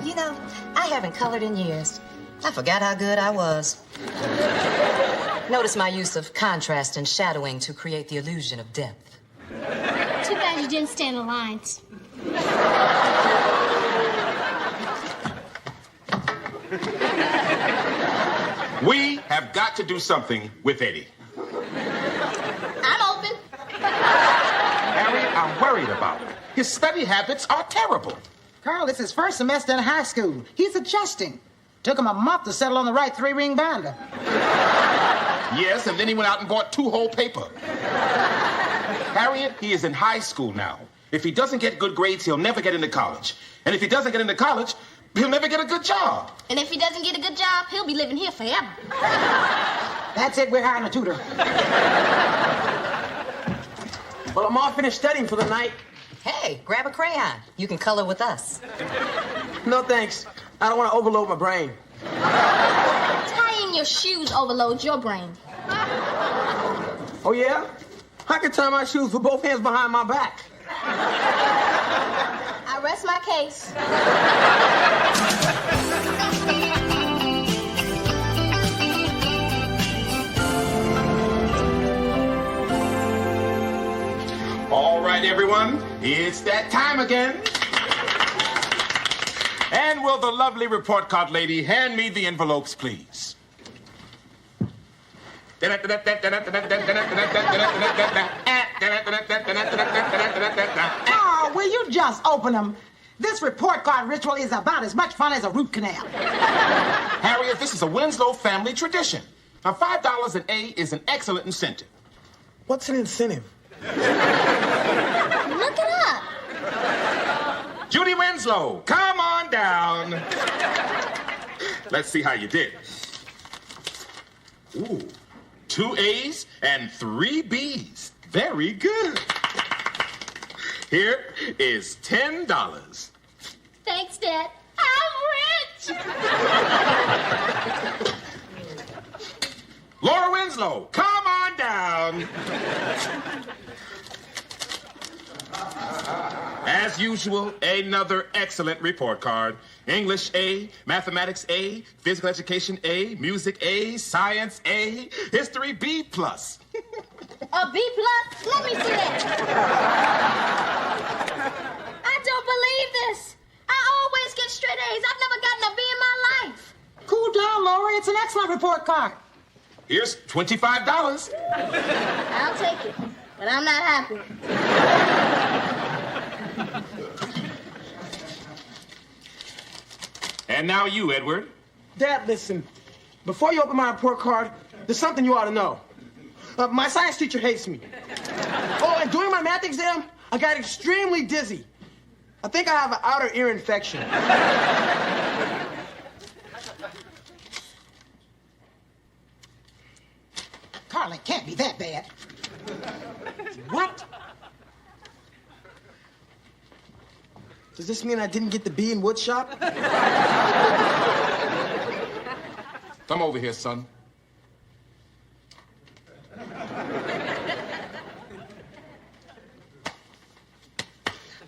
You know, I haven't colored in years. I forgot how good I was. Notice my use of contrast and shadowing to create the illusion of depth. Too bad you didn't stand the lines. We have got to do something with Eddie. I'm open. Harry, I'm worried about him. His study habits are terrible. Carl, it's his first semester in high school. He's adjusting. Took him a month to settle on the right 3-ring binder. Yes, and then he went out and bought 2 whole paper. Harriet, he is in high school now. If he doesn't get good grades, he'll never get into college. And if he doesn't get into college, he'll never get a good job. And if he doesn't get a good job, he'll be living here forever. That's it, we're hiring a tutor. Well, I'm all finished studying for the night. Hey, grab a crayon. You can color with us. No, thanks. I don't want to overload my brain. Tying your shoes overloads your brain. Oh, yeah? I can tie my shoes with both hands behind my back. I rest my case. All right, everyone, it's that time again. And will the lovely report card lady hand me the envelopes, please? Oh, will you just open them? This report card ritual is about as much fun as a root canal. Harriet, this is a Winslow family tradition. Now, $5 an A is an excellent incentive. What's an incentive? Look it up. Judy Winslow, come on down. Let's see how you did. Ooh, 2 A's and 3 B's. Very good. Here is $10. Thanks, Dad. I'm rich. Laura Winslow, come on down. As usual, another excellent report card. English A, mathematics A, physical education A, music A, science A, history B+. A B+? Let me see that. I don't believe this. I always get straight A's. I've never gotten a B in my life. Cool down, Laura. It's an excellent report card. Here's $25. I'll take it, but I'm not happy. And now you, Edward. Dad, listen. Before you open my report card, there's something you ought to know. My science teacher hates me. Oh, and during my math exam, I got extremely dizzy. I think I have an outer ear infection. Carl, it can't be that bad. What? Does this mean I didn't get the B in woodshop? Come over here, son.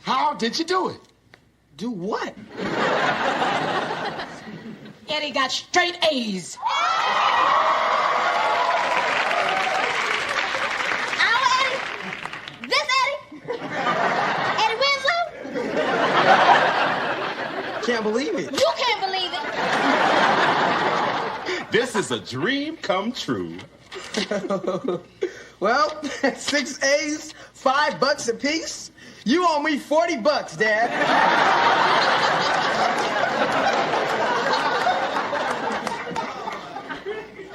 How did you do it? Do what? Eddie got straight A's. Our Eddie? This Eddie? Eddie Winslow? Can't believe it. You can't believe it. This is a dream come true. Well, 6 A's, $5 apiece. You owe me $40, Dad.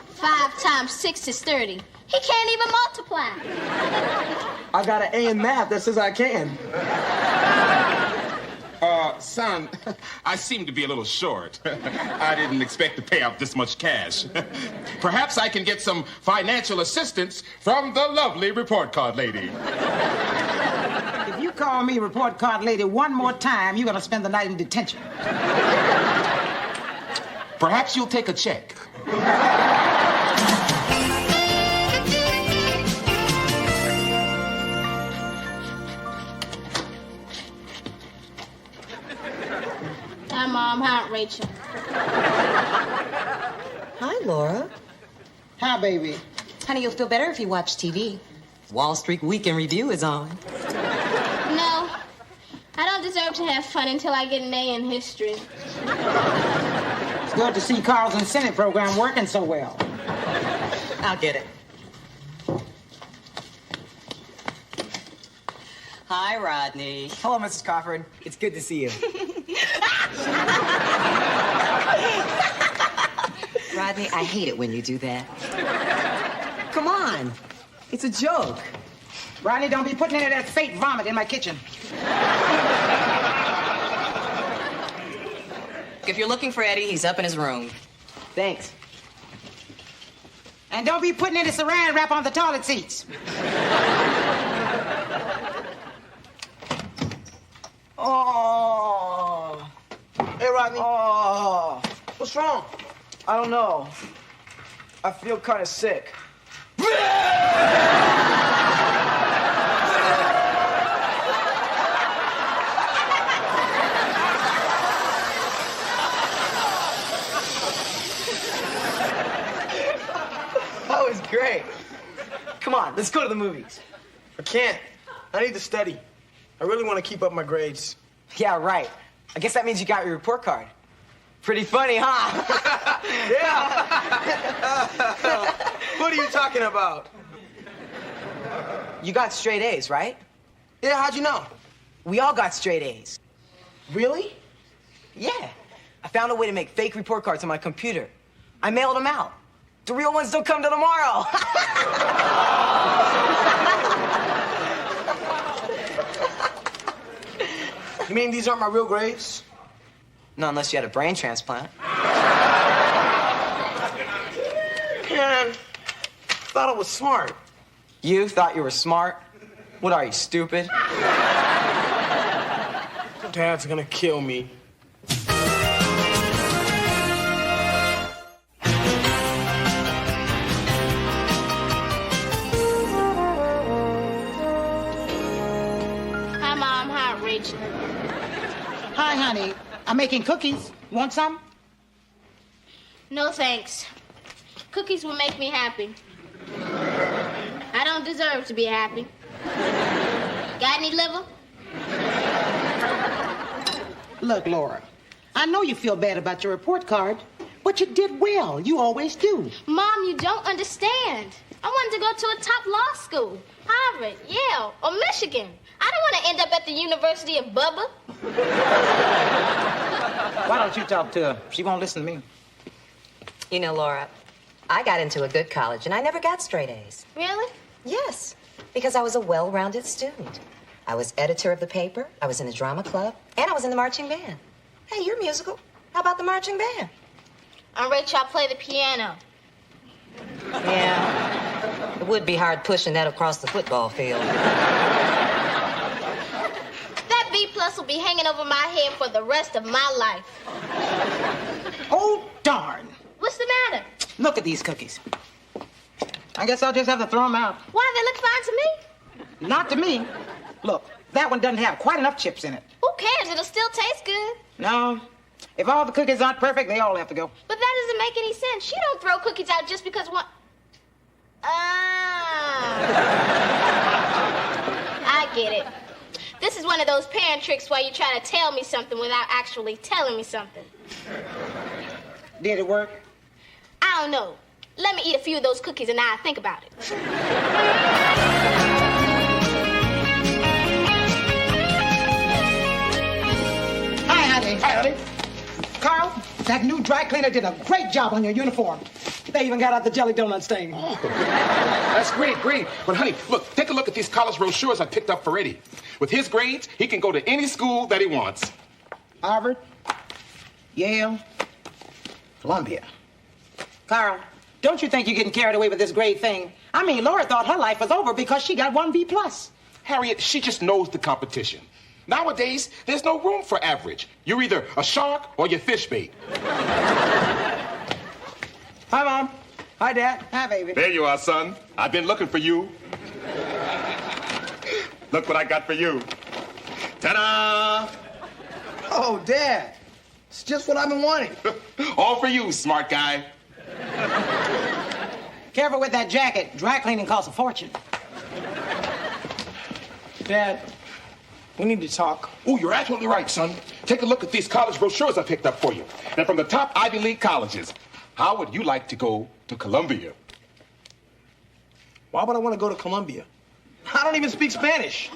5 times 6 is 30. He can't even multiply. I got an A in math that says I can. Son, I seem to be a little short. I didn't expect to pay out this much cash. Perhaps I can get some financial assistance from the lovely report card lady. If you call me report card lady one more time, you're going to spend the night in detention. Perhaps you'll take a check. Hi, Mom. Hi, Aunt Rachel. Hi, Laura. Hi, baby. Honey, you'll feel better if you watch TV. Wall Street Weekend Review is on. No, I don't deserve to have fun until I get an A in history. It's good to see Carl's incentive program working so well. I'll get it. Hi, Rodney. Hello, Mrs. Crawford. It's good to see you. Rodney, I hate it when you do that. Come on. It's a joke. Rodney, don't be putting any of that fake vomit in my kitchen. If you're looking for Eddie, he's up in his room. Thanks. And don't be putting any saran wrap on the toilet seats. Oh. Hey, Rodney. Oh. What's wrong? I don't know. I feel kind of sick. That was great. Come on, let's go to the movies. I can't. I need to study. I really want to keep up my grades. Yeah, right. I guess that means you got your report card. Pretty funny, huh? What are you talking about? You got straight A's, right? Yeah, how'd you know? We all got straight A's. Really? Yeah. I found a way to make fake report cards on my computer. I mailed them out. The real ones don't come till tomorrow. You mean these aren't my real grades? No, unless you had a brain transplant. Man, thought I was smart. You thought you were smart? What are you, stupid? Dad's gonna kill me. Hi, Mom. Hi, Rachel. Hi, honey. I'm making cookies. Want some? No, thanks. Cookies will make me happy. I don't deserve to be happy. Got any liver? Look, Laura, I know you feel bad about your report card, but you did well. You always do. Mom, you don't understand. I wanted to go to a top law school. Harvard, Yale, or Michigan. I don't want to end up at the University of Bubba. Why don't you talk to her? She won't listen to me. You know, Laura, I got into a good college and I never got straight A's. Really? Yes, because I was a well-rounded student. I was editor of the paper, I was in the drama club, and I was in the marching band. Hey, you're musical. How about the marching band? Aunt Rachel, I play the piano. Yeah, it would be hard pushing that across the football field. That B+ will be hanging over my head for the rest of my life. Oh, darn. What's the matter? Look at these cookies. I guess I'll just have to throw them out. Why, they look fine to me. Not to me. Look, that one doesn't have quite enough chips in it. Who cares? It'll still taste good. No. If all the cookies aren't perfect, they all have to go. But that doesn't make any sense. You don't throw cookies out just because one... I get it. This is one of those parent tricks where you try to tell me something without actually telling me something. Did it work? I don't know. Let me eat a few of those cookies and I'll think about it. Hi, honey. Hi, honey. Carl, that new dry cleaner did a great job on your uniform. They even got out the jelly donut stain. Oh, that's great. But honey, look, take a look at these college brochures I picked up for Eddie. With his grades, he can go to any school that he wants. Harvard, Yale, Columbia. Carl, don't you think you're getting carried away with this grade thing? I mean, Laura thought her life was over because she got 1 B+. Harriet, she just knows the competition. Nowadays, there's no room for average. You're either a shark or you're fish bait. Hi, Mom. Hi, Dad. Hi, baby. There you are, son. I've been looking for you. Look what I got for you. Ta-da! Oh, Dad. It's just what I've been wanting. All for you, smart guy. Careful with that jacket. Dry cleaning costs a fortune. Dad, we need to talk. Oh, you're absolutely right, son. Take a look at these college brochures I picked up for you. They're from the top Ivy League colleges. How would you like to go to Columbia? Why would I want to go to Columbia? I don't even speak Spanish.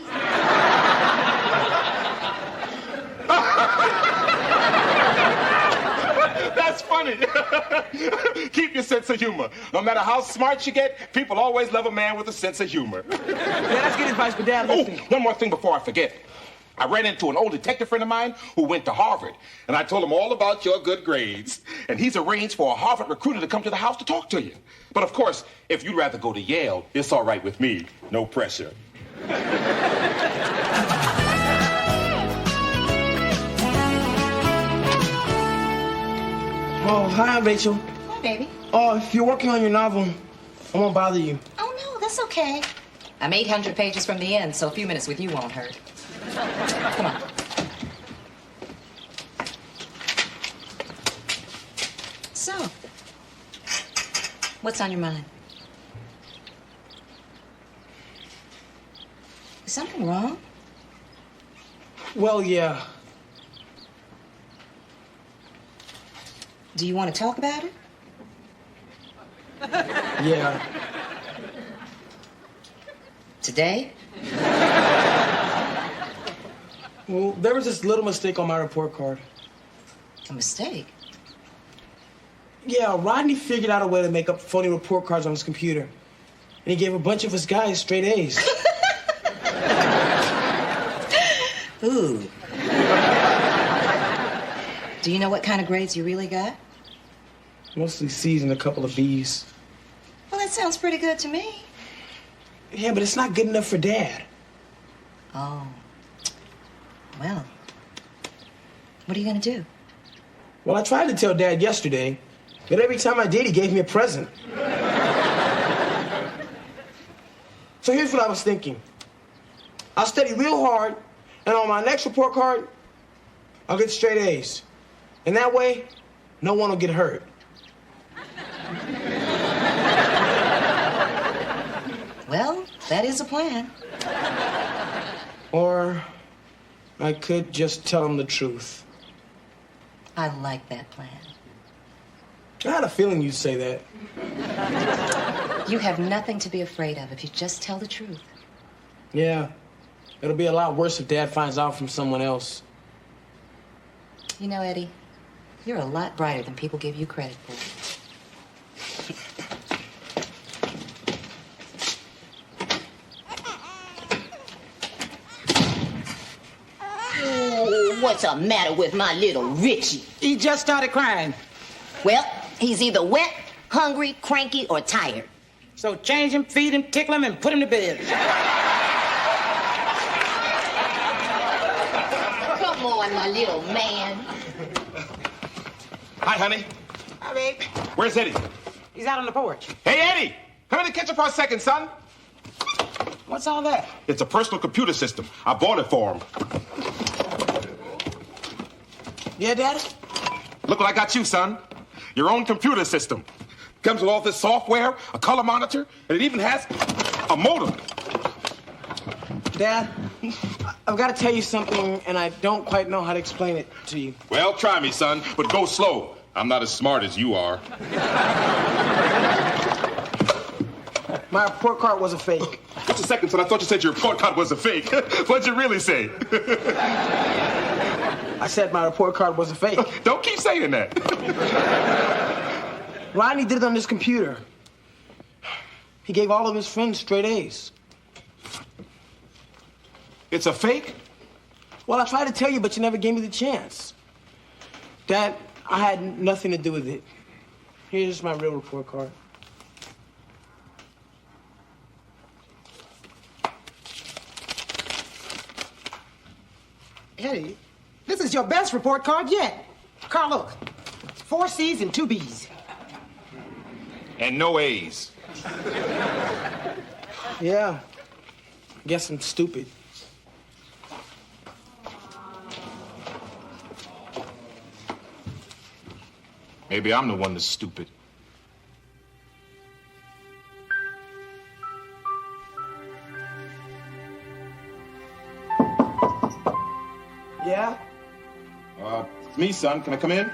That's funny. Keep your sense of humor. No matter how smart you get, people always love a man with a sense of humor. Yeah, that's good advice, but Dad, Oh, listen. one more thing before I forget. I ran into an old detective friend of mine who went to Harvard, and I told him all about your good grades. And he's arranged for a Harvard recruiter to come to the house to talk to you. But of course, if you'd rather go to Yale, it's all right with me. No pressure. Oh, hi, Rachel. Hi, baby. Oh, if you're working on your novel, I won't bother you. Oh, no, that's okay. I'm 800 pages from the end, so a few minutes with you won't hurt. Come on. So, what's on your mind? Is something wrong? Well, yeah. Do you want to talk about it? Yeah. Today? Well, there was this little mistake on my report card. A mistake? Yeah, Rodney figured out a way to make up phony report cards on his computer. And he gave a bunch of us guys straight A's. Ooh. Do you know what kind of grades you really got? Mostly C's and a couple of B's. Well, that sounds pretty good to me. Yeah, but it's not good enough for Dad. Oh. Well, what are you gonna do? Well, I tried to tell Dad yesterday, but every time I did, he gave me a present. So here's what I was thinking. I'll study real hard, and on my next report card, I'll get straight A's. And that way, no one will get hurt. Well, that is a plan. Or I could just tell him the truth. I like that plan. I had a feeling you'd say that. You have nothing to be afraid of if you just tell the truth. Yeah. It'll be a lot worse if Dad finds out from someone else. You know, Eddie, you're a lot brighter than people give you credit for. Oh, what's the matter with my little Richie? He just started crying. Well, he's either wet, hungry, cranky, or tired. So change him, feed him, tickle him, and put him to bed. Come on, my little man. Hi, honey. Hi, babe. Where's Eddie? He's out on the porch. Hey, Eddie! Come in the kitchen for a second, son. What's all that? It's a personal computer system. I bought it for him. Yeah, Dad? Look what I got you, son. Your own computer system. Comes with all this software, a color monitor, and it even has a modem. Dad, I've got to tell you something, and I don't quite know how to explain it to you. Well, try me, son, but go slow. I'm not as smart as you are. My report card was a fake. Just a second, son. I thought you said your report card was a fake. What'd you really say? I said my report card was a fake. Don't keep saying that. Rodney did it on his computer. He gave all of his friends straight A's. It's a fake? Well, I tried to tell you, but you never gave me the chance. Dad, I had nothing to do with it. Here's my real report card. Eddie, this is your best report card yet. Carl, look. 4 C's and 2 B's. And no A's. Yeah. Guess I'm stupid. Maybe I'm the one that's stupid. Yeah? It's me, son. Can I come in?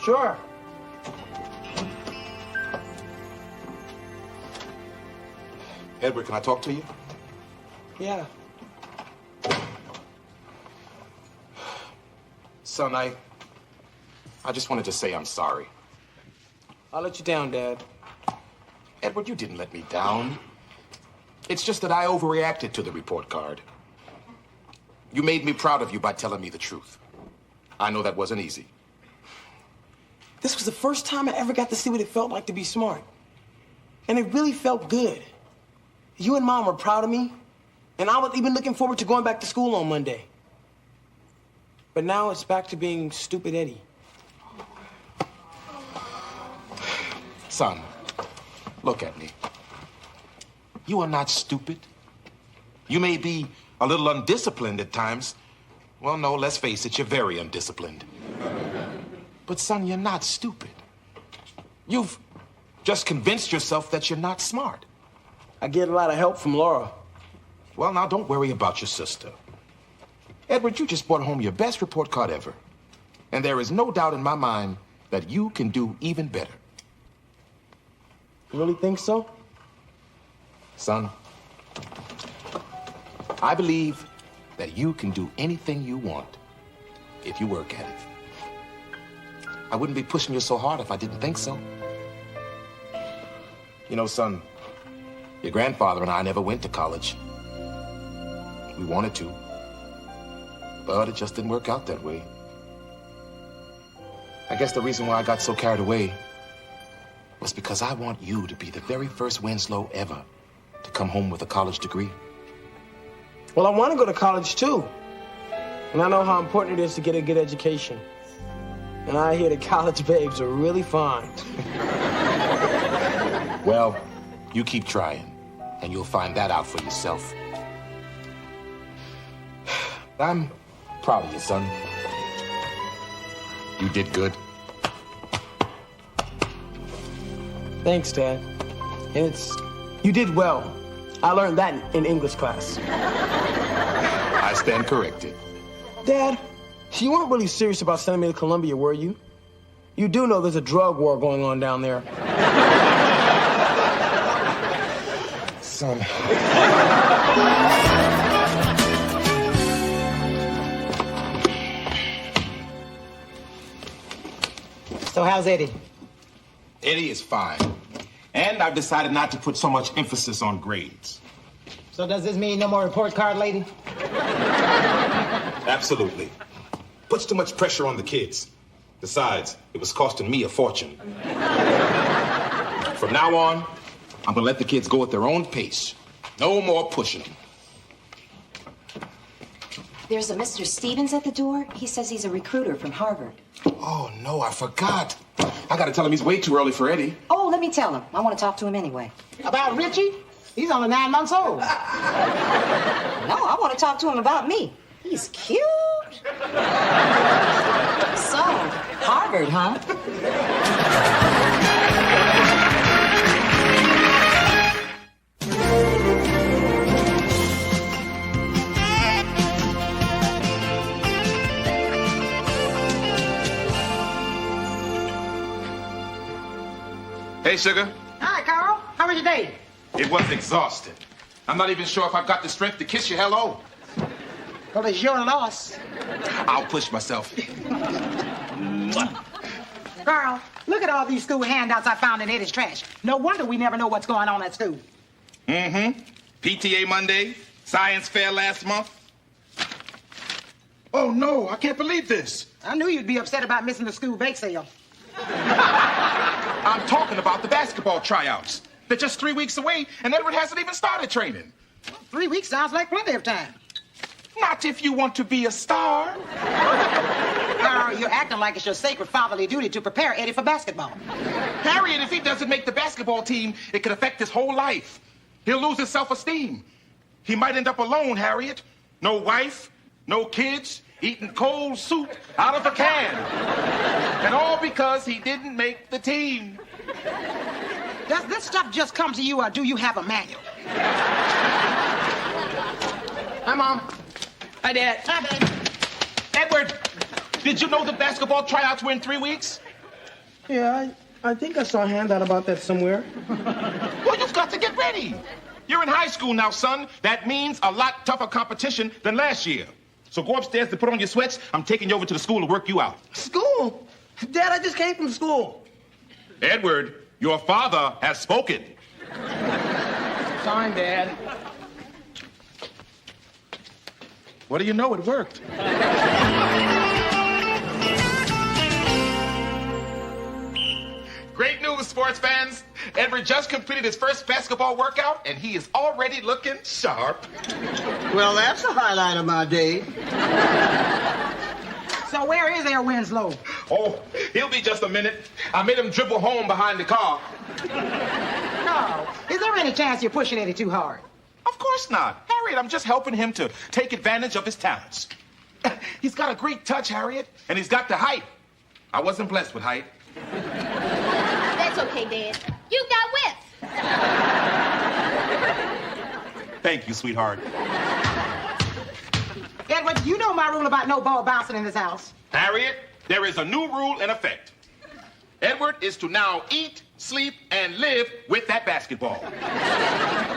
Sure. Edward, can I talk to you? Yeah. Son, I just wanted to say I'm sorry. I'll let you down, Dad. Edward, you didn't let me down. It's just that I overreacted to the report card. You made me proud of you by telling me the truth. I know that wasn't easy. This was the first time I ever got to see what it felt like to be smart. And it really felt good. You and Mom were proud of me, and I was even looking forward to going back to school on Monday. But now it's back to being stupid Eddie. Son, look at me. You are not stupid. You may be a little undisciplined at times. Well, no, let's face it, you're very undisciplined. But son, you're not stupid. You've just convinced yourself that you're not smart. I get a lot of help from Laura. Well, now don't worry about your sister. Edward, you just brought home your best report card ever. And there is no doubt in my mind that you can do even better. You really think so? Son, I believe that you can do anything you want if you work at it. I wouldn't be pushing you so hard if I didn't think so. You know, son, your grandfather and I never went to college. We wanted to, but it just didn't work out that way. I guess the reason why I got so carried away was because I want you to be the very first Winslow ever to come home with a college degree. Well, I want to go to college, too. And I know how important it is to get a good education. And I hear the college babes are really fine. Well, you keep trying, and you'll find that out for yourself. I'm proud of you, son. You did good. Thanks, Dad. And you did well. I learned that in English class. I stand corrected. Dad, you weren't really serious about sending me to Columbia, were you? You do know there's a drug war going on down there. Son. So how's Eddie? Eddie is fine. And I've decided not to put so much emphasis on grades. So does this mean no more report card, lady? Absolutely. Puts too much pressure on the kids. Besides, it was costing me a fortune. From now on, I'm gonna let the kids go at their own pace. No more pushing them. There's a Mr. Stevens at the door. He says he's a recruiter from Harvard. Oh, no, I forgot. I gotta tell him he's way too early for Eddie. Oh, let me tell him. I want to talk to him anyway. About Richie? He's only 9 months old. No, I want to talk to him about me. He's cute. So, Harvard, huh? Hey, sugar. Hi, Carl. How was your day? It was exhausting. I'm not even sure if I've got the strength to kiss you hello. Well, it's your loss. I'll push myself. Carl, look at all these school handouts I found in Eddie's trash. No wonder we never know what's going on at school. Mm-hmm. PTA Monday, science fair last month. Oh, no, I can't believe this. I knew you'd be upset about missing the school bake sale. I'm talking about the basketball tryouts. They're just 3 weeks away, and Edward hasn't even started training. 3 weeks sounds like plenty of time. Not if you want to be a star. Carl, you're acting like it's your sacred fatherly duty to prepare Eddie for basketball. Harriet, if he doesn't make the basketball team, it could affect his whole life. He'll lose his self-esteem. He might end up alone, Harriet. No wife, no kids, eating cold soup out of a can. And all because he didn't make the team. Does this stuff just come to you, or do you have a manual? Hi, Mom. Hi, Dad. Hi, baby. Edward, did you know the basketball tryouts were in 3 weeks? Yeah, I think I saw a handout about that somewhere. Well, you've got to get ready. You're in high school now, son. That means a lot tougher competition than last year. So go upstairs to put on your sweats. I'm taking you over to the school to work you out. School? Dad, I just came from school. Edward, your father has spoken. Fine, Dad. What do you know? It worked. Great news, sports fans. Edward just completed his first basketball workout, and he is already looking sharp. Well, that's the highlight of my day. So where is Air Winslow? Oh, he'll be just a minute. I made him dribble home behind the car. No. Is there any chance you're pushing Eddie too hard? Of course not. Harriet, I'm just helping him to take advantage of his talents. He's got a great touch, Harriet, and he's got the height. I wasn't blessed with height. That's okay, Dad. You got width. Thank you, sweetheart. Edward, you know my rule about no ball bouncing in this house. Harriet, there is a new rule in effect. Edward is to now eat, sleep, and live with that basketball.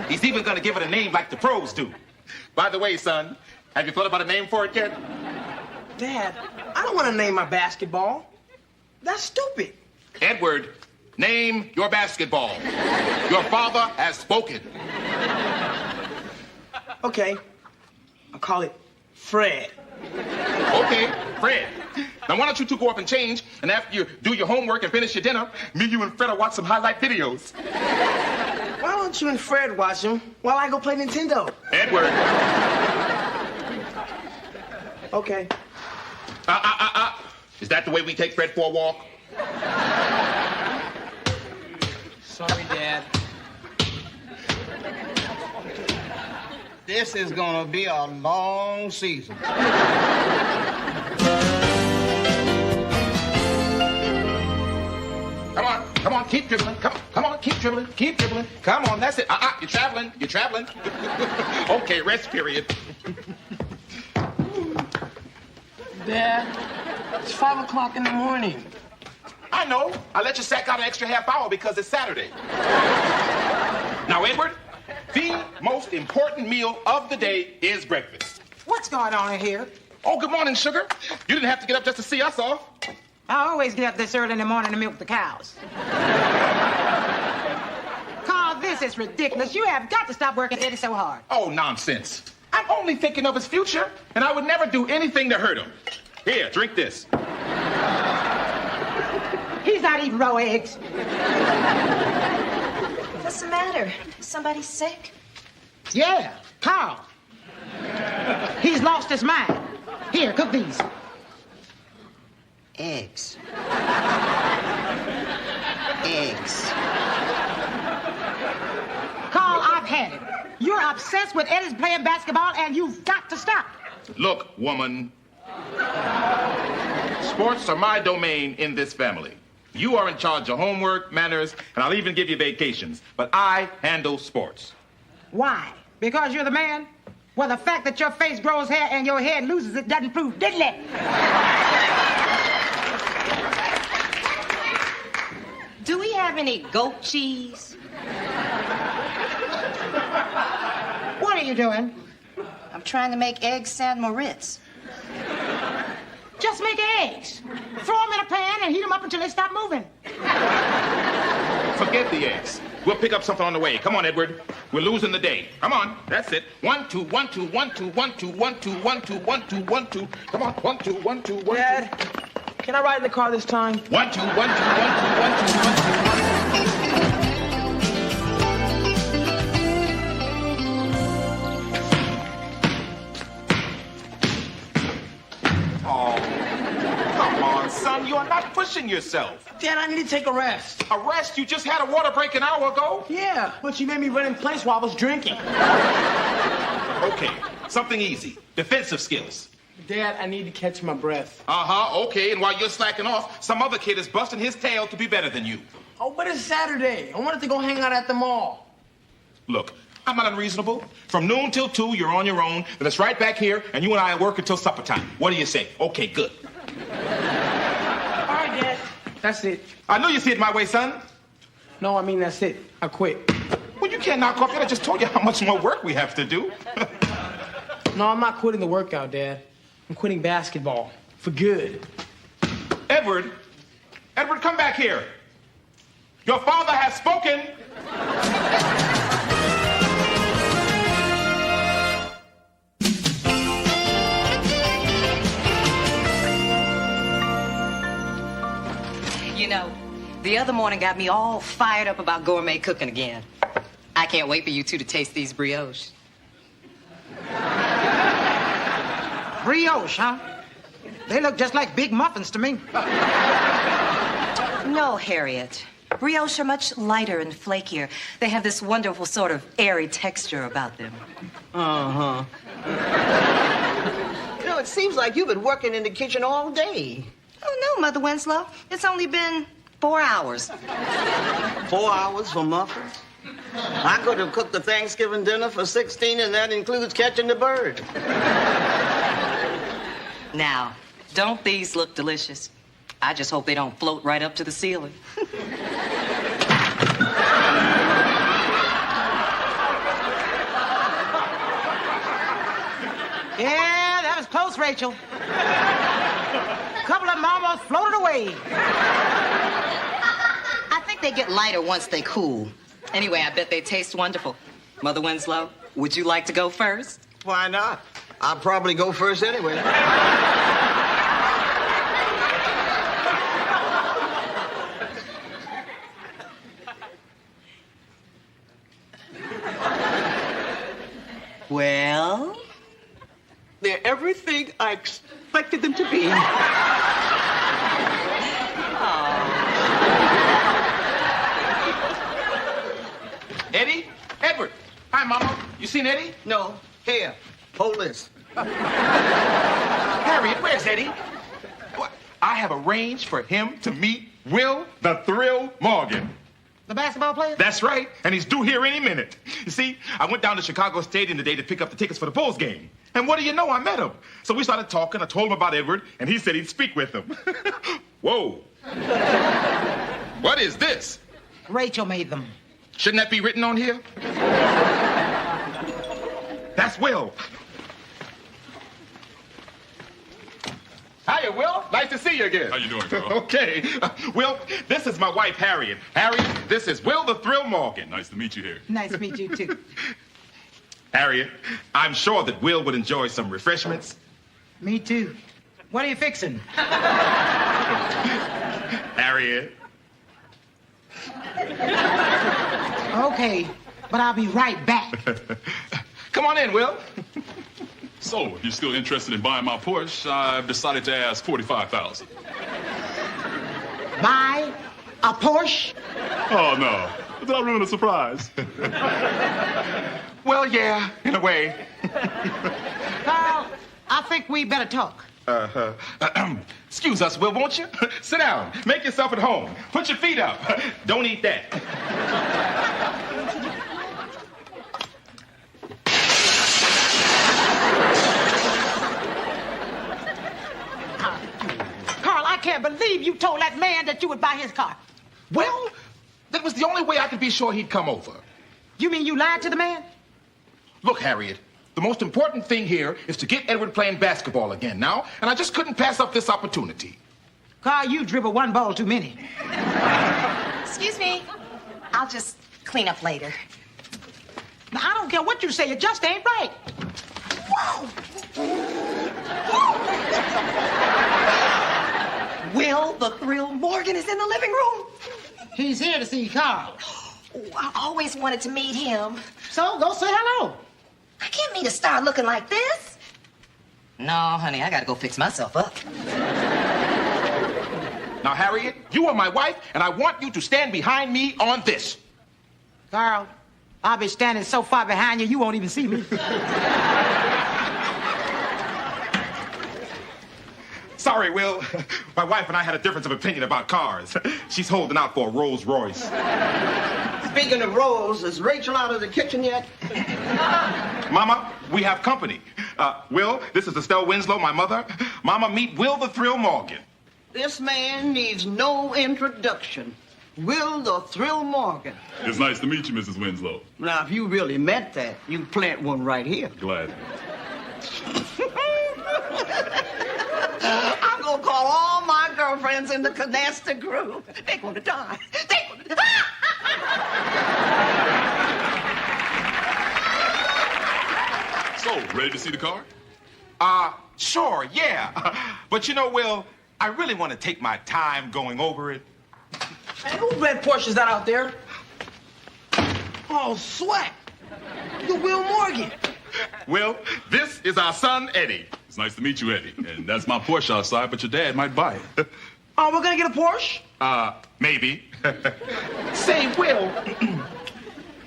He's even going to give it a name like the pros do. By the way, son, have you thought about a name for it yet? Dad, I don't want to name my basketball. That's stupid. Edward, name your basketball. Your father has spoken. Okay. I'll call it Fred. Okay, Fred. Now, why don't you two go up and change, and after you do your homework and finish your dinner, me, you, and Fred will watch some highlight videos. Why don't you and Fred watch them while I go play Nintendo? Edward. Okay. Is that the way we take Fred for a walk? Sorry, Dad. This is gonna be a long season. Come on, keep dribbling. Come on, keep dribbling. Come on, that's it. You're traveling. Okay, rest period. Dad, it's 5 o'clock in the morning. I know. I let you sack out an extra half hour because it's Saturday. Now, Edward, the most important meal of the day is breakfast. What's going on in here? Oh, good morning, sugar. You didn't have to get up just to see us off. I always get up this early in the morning to milk the cows. Carl, this is ridiculous. You have got to stop working Eddie so hard. Oh, nonsense. I'm only thinking of his future, and I would never do anything to hurt him. Here, drink this. He's not eating raw eggs. What's the matter? Somebody sick? Yeah, Carl. He's lost his mind. Here, cook these. Eggs. Eggs. Carl, I've had it. You're obsessed with Eddie's playing basketball, and you've got to stop. Look, woman. Sports are my domain in this family. You are in charge of homework, manners, and I'll even give you vacations. But I handle sports. Why? Because you're the man? Well, the fact that your face grows hair and your head loses it doesn't prove diddly. Do we have any goat cheese? What are you doing? I'm trying to make egg San Moritz. Just make eggs. Throw them in a pan and heat them up until they stop moving. Forget the eggs. We'll pick up something on the way. Come on, Edward. We're losing the day. Come on. That's it. 1, 2, 1, 2, 1, 2, 1, 2, 1, 2, 1, 2, 1, 2, 1, 2. Come on. 1, 2, 1, 2, 1, 2. Dad, can I ride in the car this time? 1, 2, 1, 2, 1, 2, 1, 2, 1, 2. Son, you are not pushing yourself. Dad, I need to take a rest. A rest? You just had a water break an hour ago? Yeah, but you made me run in place while I was drinking. Okay, something easy. Defensive skills. Dad, I need to catch my breath. Uh-huh, okay, and while you're slacking off, some other kid is busting his tail to be better than you. Oh, but it's Saturday. I wanted to go hang out at the mall. Look, I'm not unreasonable. From noon till 2, you're on your own. Then it's right back here, and you and I work until supper time. What do you say? Okay, good. All right, Dad. That's it. I know you see it my way, son. No, I mean, that's it. I quit. Well, you can't knock off yet. I just told you how much more work we have to do. No, I'm not quitting the workout, Dad. I'm quitting basketball. For good. Edward, come back here. Your father has spoken. You know, the other morning got me all fired up about gourmet cooking again. I can't wait for you two to taste these brioches. Brioche, huh? They look just like big muffins to me. No, Harriet. Brioches are much lighter and flakier. They have this wonderful sort of airy texture about them. Uh-huh. You know, it seems like you've been working in the kitchen all day. Oh, no, Mother Winslow. It's only been 4 hours. 4 hours for muffins? I could have cooked the Thanksgiving dinner for 16, and that includes catching the bird. Now, don't these look delicious? I just hope they don't float right up to the ceiling. Yeah, that was close, Rachel. A couple of them almost floated away. I think they get lighter once they cool. Anyway, I bet they taste wonderful. Mother Winslow, would you like to go first? Why not? I'll probably go first anyway. Well? They're everything I expected them to be. Eddie? Edward. Hi, Mama. You seen Eddie? No. Here, hold this. Harriet, where's Eddie? What? I have arranged for him to meet Will the Thrill Morgan. The basketball player? That's right, and he's due here any minute. You see, I went down to Chicago Stadium today to pick up the tickets for the Bulls game. And what do you know, I met him. So we started talking, I told him about Edward, and he said he'd speak with him. Whoa. What is this? Rachel made them. Shouldn't that be written on here? That's Will. Hiya, Will. Nice to see you again. How you doing, Carl? Okay. Will, this is my wife, Harriet. Harriet, this is Will the Thrill Morgan. Nice to meet you here. Nice to meet you, too. Harriet, I'm sure that Will would enjoy some refreshments. Me, too. What are you fixing? Harriet. Okay, but I'll be right back. Come on in, Will. So, if you're still interested in buying my Porsche, I've decided to ask $45,000. Buy a Porsche? Oh, no. Did I ruin a surprise? Well, yeah, in a way. Carl, I think we better talk. Excuse us, Will, won't you? Sit down. Make yourself at home. Put your feet up. Don't eat that. Carl, I can't believe you told that man that you would buy his car. Well, that was the only way I could be sure he'd come over. You mean you lied to the man? Look, Harriet, the most important thing here is to get Edward playing basketball again now, and I just couldn't pass up this opportunity. Carl, you dribble one ball too many. Excuse me. I'll just clean up later. Now, I don't care what you say, it just ain't right. Will the Thrill Morgan is in the living room. He's here to see Carl. Oh, I always wanted to meet him. So, go say hello. I can't meet a star looking like this. No, honey, I gotta go fix myself up. Now, Harriet, you are my wife, and I want you to stand behind me on this. Carl, I'll be standing so far behind you, you won't even see me. sorry, Will. My wife and I had a difference of opinion about cars. She's holding out for a Rolls Royce. Speaking of Rolls, is Rachel out of the kitchen yet? Mama, we have company. Will, this is Estelle Winslow, my mother. Mama, meet Will the Thrill Morgan. This man needs no introduction. Will the Thrill Morgan. It's nice to meet you, Mrs. Winslow. Now, if you really meant that, you plant one right here. Glad. I'm gonna call all my girlfriends in the Canasta group. They're gonna die. They're gonna die. So, ready to see the car? Sure, yeah. But you know, Will, I really want to take my time going over it. Hey, who red Porsche is that out there? Oh, sweat. The Will Morgan. Will, this is our son, Eddie. It's nice to meet you, Eddie. And that's my Porsche outside, but your dad might buy it. Oh, we're gonna get a Porsche? Maybe. Say, Will,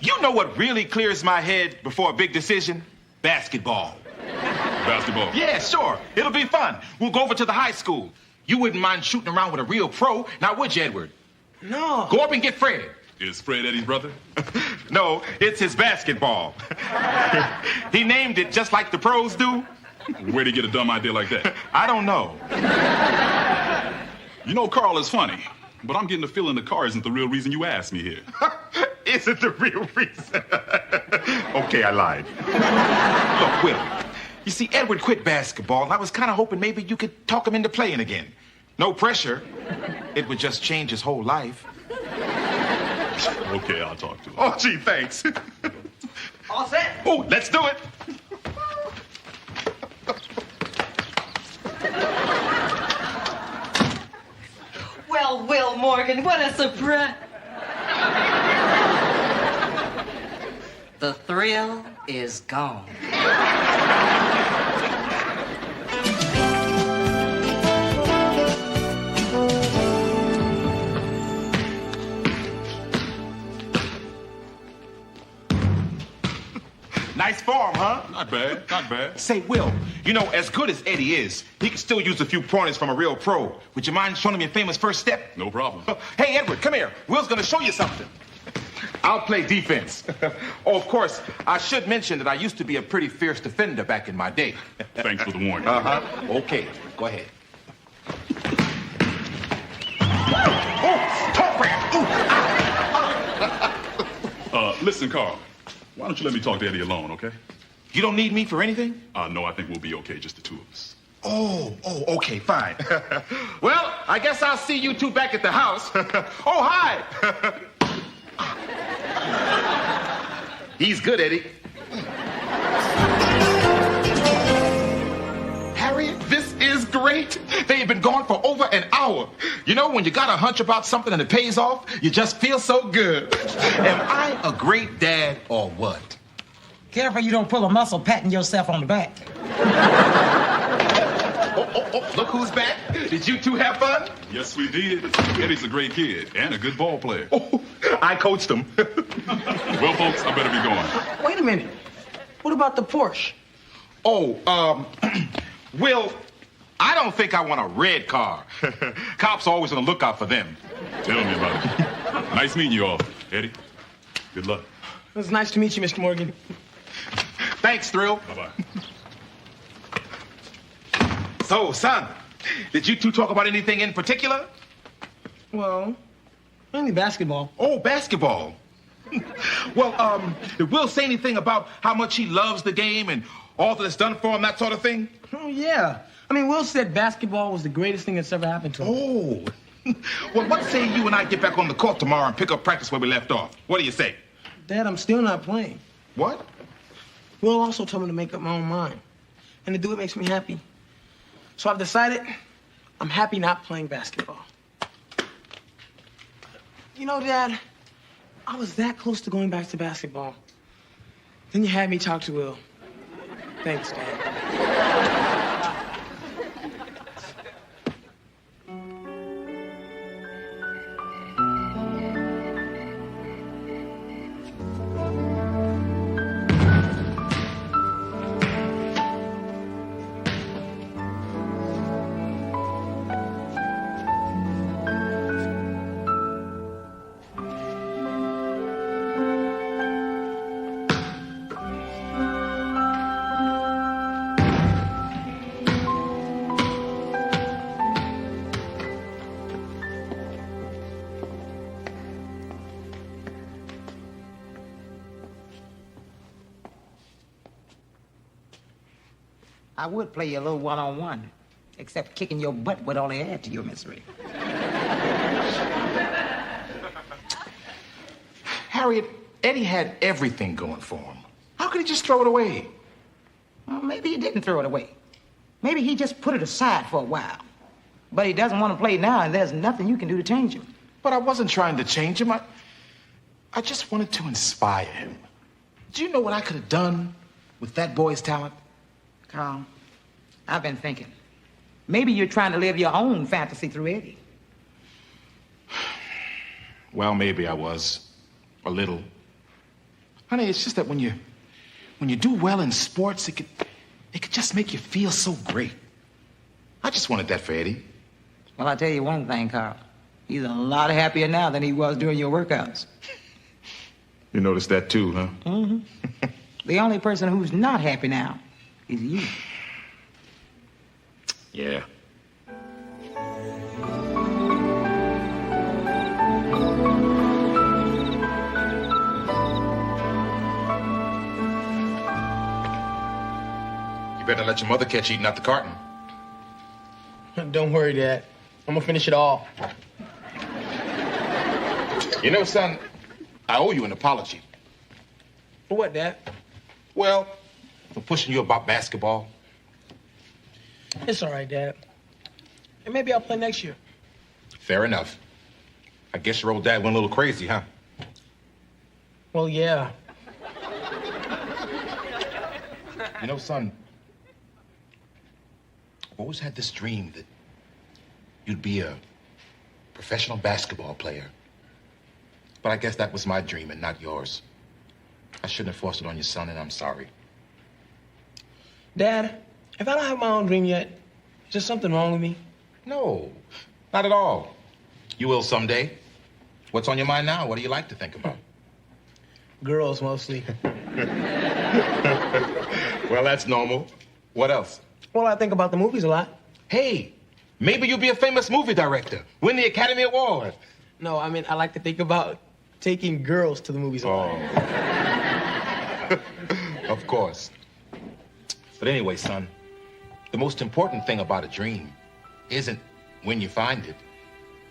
you know what really clears my head before a big decision? Basketball. Basketball. Yeah, sure. It'll be fun. We'll go over to the high school. You wouldn't mind shooting around with a real pro, now would you, Edward? No. Go up and get Fred. Is Fred Eddie's brother? No, it's his basketball. He named it just like the pros do. Where'd he get a dumb idea like that? I don't know. You know, Carl is funny, but I'm getting the feeling the car isn't the real reason you asked me here. Isn't the real reason? Okay, I lied. Look, Will, you see, Edward quit basketball, and I was kind of hoping maybe you could talk him into playing again. No pressure. It would just change his whole life. Okay, I'll talk to him. Oh, gee, thanks. All set? Oh, let's do it. Well, Will Morgan, what a surprise. The thrill is gone. Nice form, huh? Not bad, not bad. Say, Will, you know, as good as Eddie is, he can still use a few pointers from a real pro. Would you mind showing him your famous first step? No problem. Hey, Edward, come here. Will's gonna show you something. I'll play defense. Oh, of course, I should mention that I used to be a pretty fierce defender back in my day. Thanks for the warning. Uh-huh. Okay, go ahead. Oh, talk rap. Listen, Carl, why don't you let me talk to Eddie alone, okay? You don't need me for anything? No, I think we'll be okay, just the two of us. Oh, okay, fine. Well, I guess I'll see you two back at the house. Oh, hi. He's good, Eddie. Harriet, this is great. They've been gone for over an hour. You know, when you got a hunch about something and it pays off, you just feel so good. Am I a great dad or what? Careful you don't pull a muscle patting yourself on the back. Oh, look who's back. Did you two have fun? Yes, we did. Eddie's a great kid and a good ball player. Oh, I coached him. Well, folks, I better be going. Wait a minute. What about the Porsche? Oh, Will, I don't think I want a red car. Cops are always on the lookout for them. Tell me about it. Nice meeting you all. Eddie, good luck. It was nice to meet you, Mr. Morgan. Thanks, Thrill. Bye-bye. So, son, did you two talk about anything in particular? Well, mainly basketball. Oh, basketball. Well, did Will say anything about how much he loves the game and all that it's done for him, that sort of thing? Oh, yeah. I mean, Will said basketball was the greatest thing that's ever happened to him. Oh. Well, what say you and I get back on the court tomorrow and pick up practice where we left off? What do you say? Dad, I'm still not playing. What? Will also told me to make up my own mind. And to do it makes me happy. So I've decided I'm happy not playing basketball. You know, Dad, I was that close to going back to basketball. Then you had me talk to Will. Thanks, Dad. I would play you a little one-on-one, except kicking your butt would only add to your misery. Harriet, Eddie had everything going for him. How could he just throw it away? Well, maybe he didn't throw it away. Maybe he just put it aside for a while. But he doesn't want to play now, and there's nothing you can do to change him. But I wasn't trying to change him. I just wanted to inspire him. Do you know what I could have done with that boy's talent? Carl, I've been thinking. Maybe you're trying to live your own fantasy through Eddie. Well, maybe I was. A little. Honey, it's just that when you do well in sports, it could just make you feel so great. I just wanted that for Eddie. Well, I'll tell you one thing, Carl. He's a lot happier now than he was during your workouts. You noticed that too, huh? Mm-hmm. The only person who's not happy now is you. Yeah. You better let your mother catch eating out the carton. Don't worry, Dad. I'm gonna finish it all. You know, son, I owe you an apology. For what, Dad? Well, for pushing you about basketball. It's all right, Dad. And maybe I'll play next year. Fair enough. I guess your old dad went a little crazy, huh? Well, yeah. You know, son, I've always had this dream that you'd be a professional basketball player. But I guess that was my dream and not yours. I shouldn't have forced it on your son, and I'm sorry. Dad, if I don't have my own dream yet, is there something wrong with me? No, not at all. You will someday. What's on your mind now? What do you like to think about? Girls, mostly. Well, that's normal. What else? Well, I think about the movies a lot. Hey, maybe you'll be a famous movie director. Win the Academy Award. No, I mean, I like to think about taking girls to the movies a lot. Of course. But anyway, son, the most important thing about a dream isn't when you find it.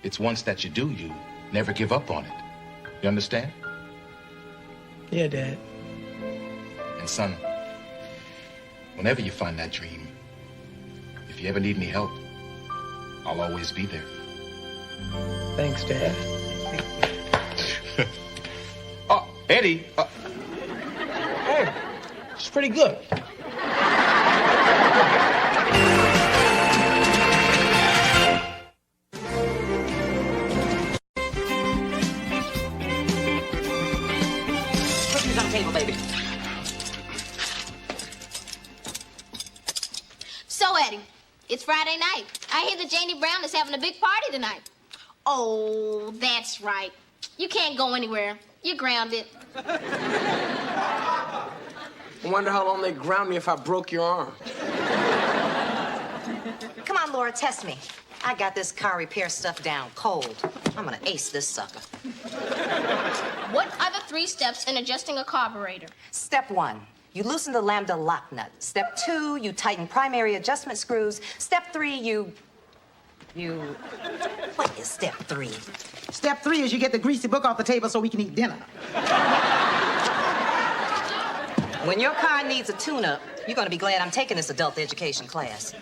It's once that you do, you never give up on it. You understand? Yeah, Dad. And son, whenever you find that dream, if you ever need any help, I'll always be there. Thanks, Dad. Eddie. Hey, it's pretty good. Cookies on the table, baby. So, Eddie, it's Friday night. I hear that Janie Brown is having a big party tonight. Oh, that's right. You can't go anywhere. You're grounded. I wonder how long they'd ground me if I broke your arm. Come on, Laura, test me. I got this car repair stuff down cold. I'm gonna ace this sucker. What are the 3 steps in adjusting a carburetor? Step 1, you loosen the lambda lock nut. Step 2, you tighten primary adjustment screws. Step 3, you... What is step 3? Step 3 is you get the greasy book off the table so we can eat dinner. When your car needs a tune-up, you're gonna be glad I'm taking this adult education class.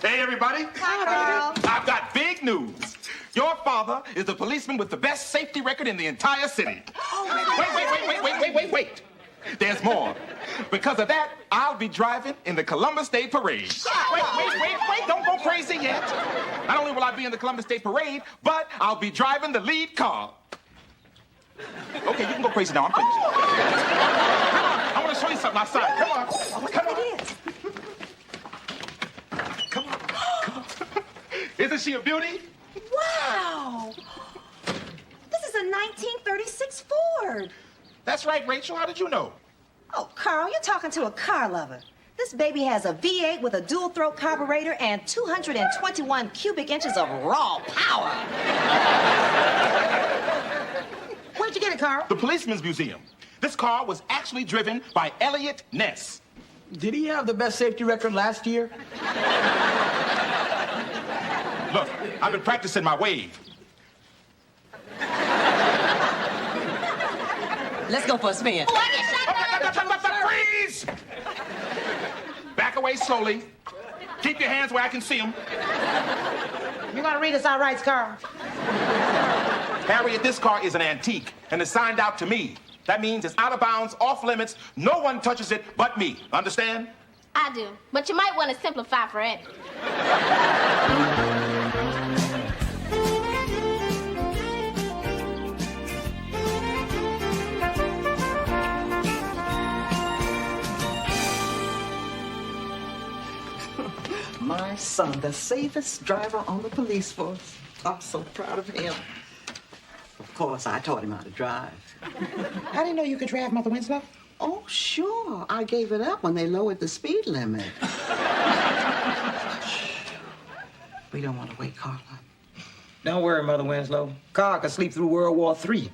Hey, everybody. Hi, Carl. I've got big news. Your father is the policeman with the best safety record in the entire city. Wait. There's more. Because of that, I'll be driving in the Columbus Day Parade. Wait, don't go crazy yet. Not only will I be in the Columbus Day Parade, but I'll be driving the lead car. Okay, you can go crazy now. I'm finished. I want to show you something outside. Come on. Come on. Isn't she a beauty? Wow! This is a 1936 Ford. That's right, Rachel. How did you know? Oh, Carl, you're talking to a car lover. This baby has a V8 with a dual throat carburetor and 221 cubic inches of raw power. Where'd you get it, Carl? The Policeman's Museum. This car was actually driven by Elliot Ness. Did he have the best safety record last year? Look, I've been practicing my wave. Let's go for a spin. Oh, I get shot. Freeze! Back away slowly. Keep your hands where I can see them. You gonna read us our rights, Carl? Harriet, this car is an antique and it's signed out to me. That means it's out of bounds, off limits. No one touches it but me. Understand? I do, but you might want to simplify for Eddie. My son, the safest driver on the police force. I'm so proud of him. Of course, I taught him how to drive. I didn't know you could drive, Mother Winslow. Oh, sure. I gave it up when they lowered the speed limit. We don't want to wake Carl up. Don't worry, Mother Winslow. Carl could sleep through World War III.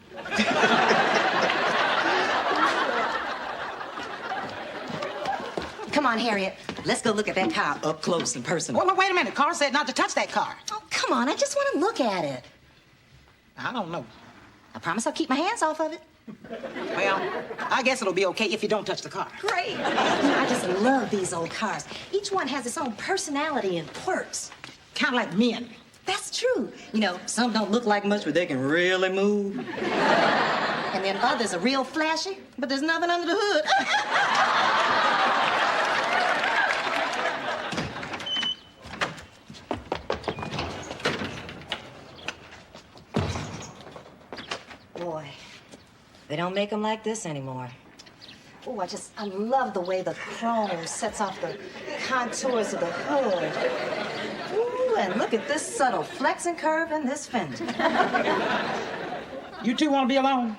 Come on, Harriet. Let's go look at that car up close and personal. Well, wait a minute. Carl said not to touch that car. Oh, come on. I just want to look at it. I don't know. I promise I'll keep my hands off of it. Well, I guess it'll be okay if you don't touch the car. Great. I just love these old cars. Each one has its own personality and quirks. Kind of like men. That's true. You know, some don't look like much, but they can really move. And then others are real flashy, but there's nothing under the hood. Boy, they don't make them like this anymore. Oh, I love the way the chrome sets off the contours of the hood. Ooh, and look at this subtle flex and curve in this fender. You two want to be alone?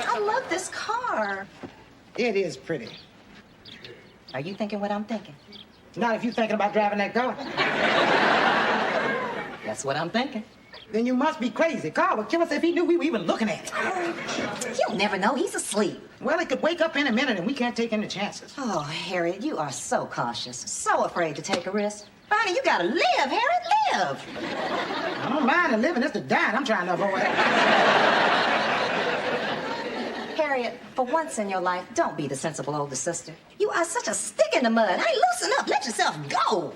I love this car. It is pretty. Are you thinking what I'm thinking? Not if you're thinking about driving that car. That's what I'm thinking. Then you must be crazy. Carl would kill us if he knew we were even looking at it. You'll never know. He's asleep. Well, he could wake up in a minute and we can't take any chances. Oh, Harriet, you are so cautious. So afraid to take a risk. Bonnie, you gotta live, Harriet, live. I don't mind the living. It's the dying I'm trying to avoid. Harriet, for once in your life, don't be the sensible older sister. You are such a stick in the mud. Hey, loosen up. Let yourself go.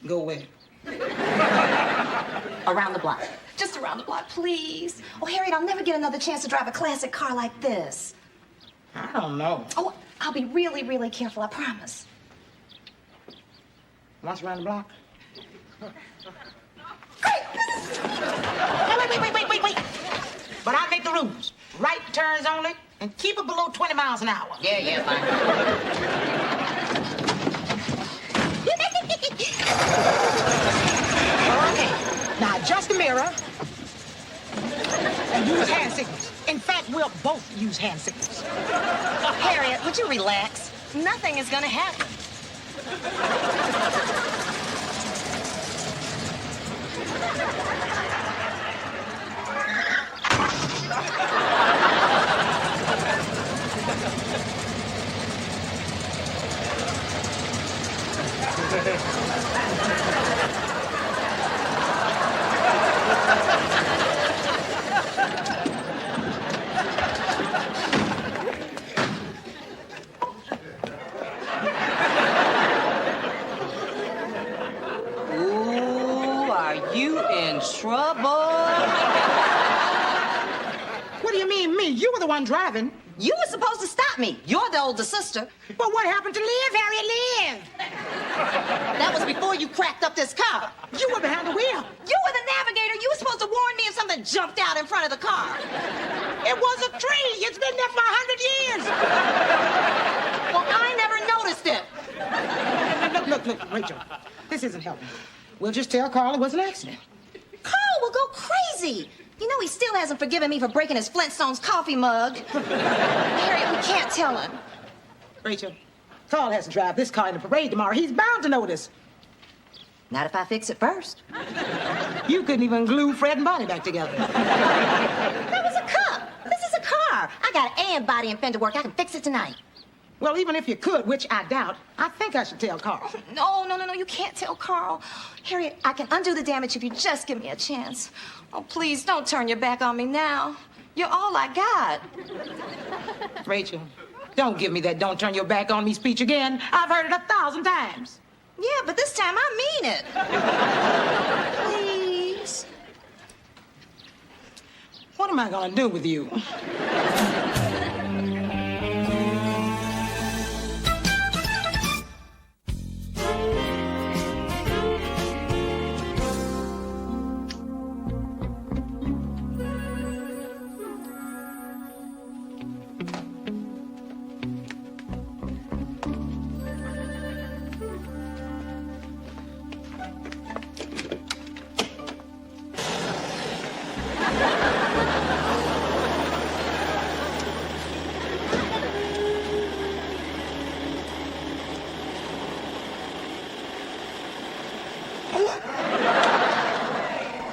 Go where? Around the block. Just around the block, please. Oh, Harriet, I'll never get another chance to drive a classic car like this. I don't know. Oh, I'll be really, really careful, I promise. Once around the block? Great! Wait. But I make the rules. Right turns only, and keep it below 20 miles an hour. Yeah, fine. Okay, now adjust the mirror and use hand signals. In fact, we'll both use hand signals. Harriet, would you relax? Nothing is gonna happen. Ooh, are you in trouble? What do you mean, me? You were the one driving. You were supposed to stop me. You're the older sister. But what happened to Liv, Harriet, Liv? That was before you cracked up this car. You were behind the wheel. You were the navigator. You were supposed to warn me if something jumped out in front of the car. It was a tree. It's been there for 100 years. Well, I never noticed it. Look, Rachel. This isn't helping. We'll just tell Carl it was an accident. Carl will go crazy. You know he still hasn't forgiven me for breaking his Flintstones coffee mug. Harriet, we can't tell him. Rachel, Carl has to drive this car in the parade tomorrow. He's bound to notice. Not if I fix it first. You couldn't even glue Fred and Bonnie back together. That was a cup. This is a car. I got an A in body and fender work. I can fix it tonight. Well, even if you could, which I doubt, I think I should tell Carl. No, you can't tell Carl. Harriet, I can undo the damage if you just give me a chance. Oh, please, don't turn your back on me now. You're all I got. Rachel, don't give me that don't turn your back on me speech again. I've heard it 1,000 times. Yeah, but this time I mean it. Please. What am I gonna do with you?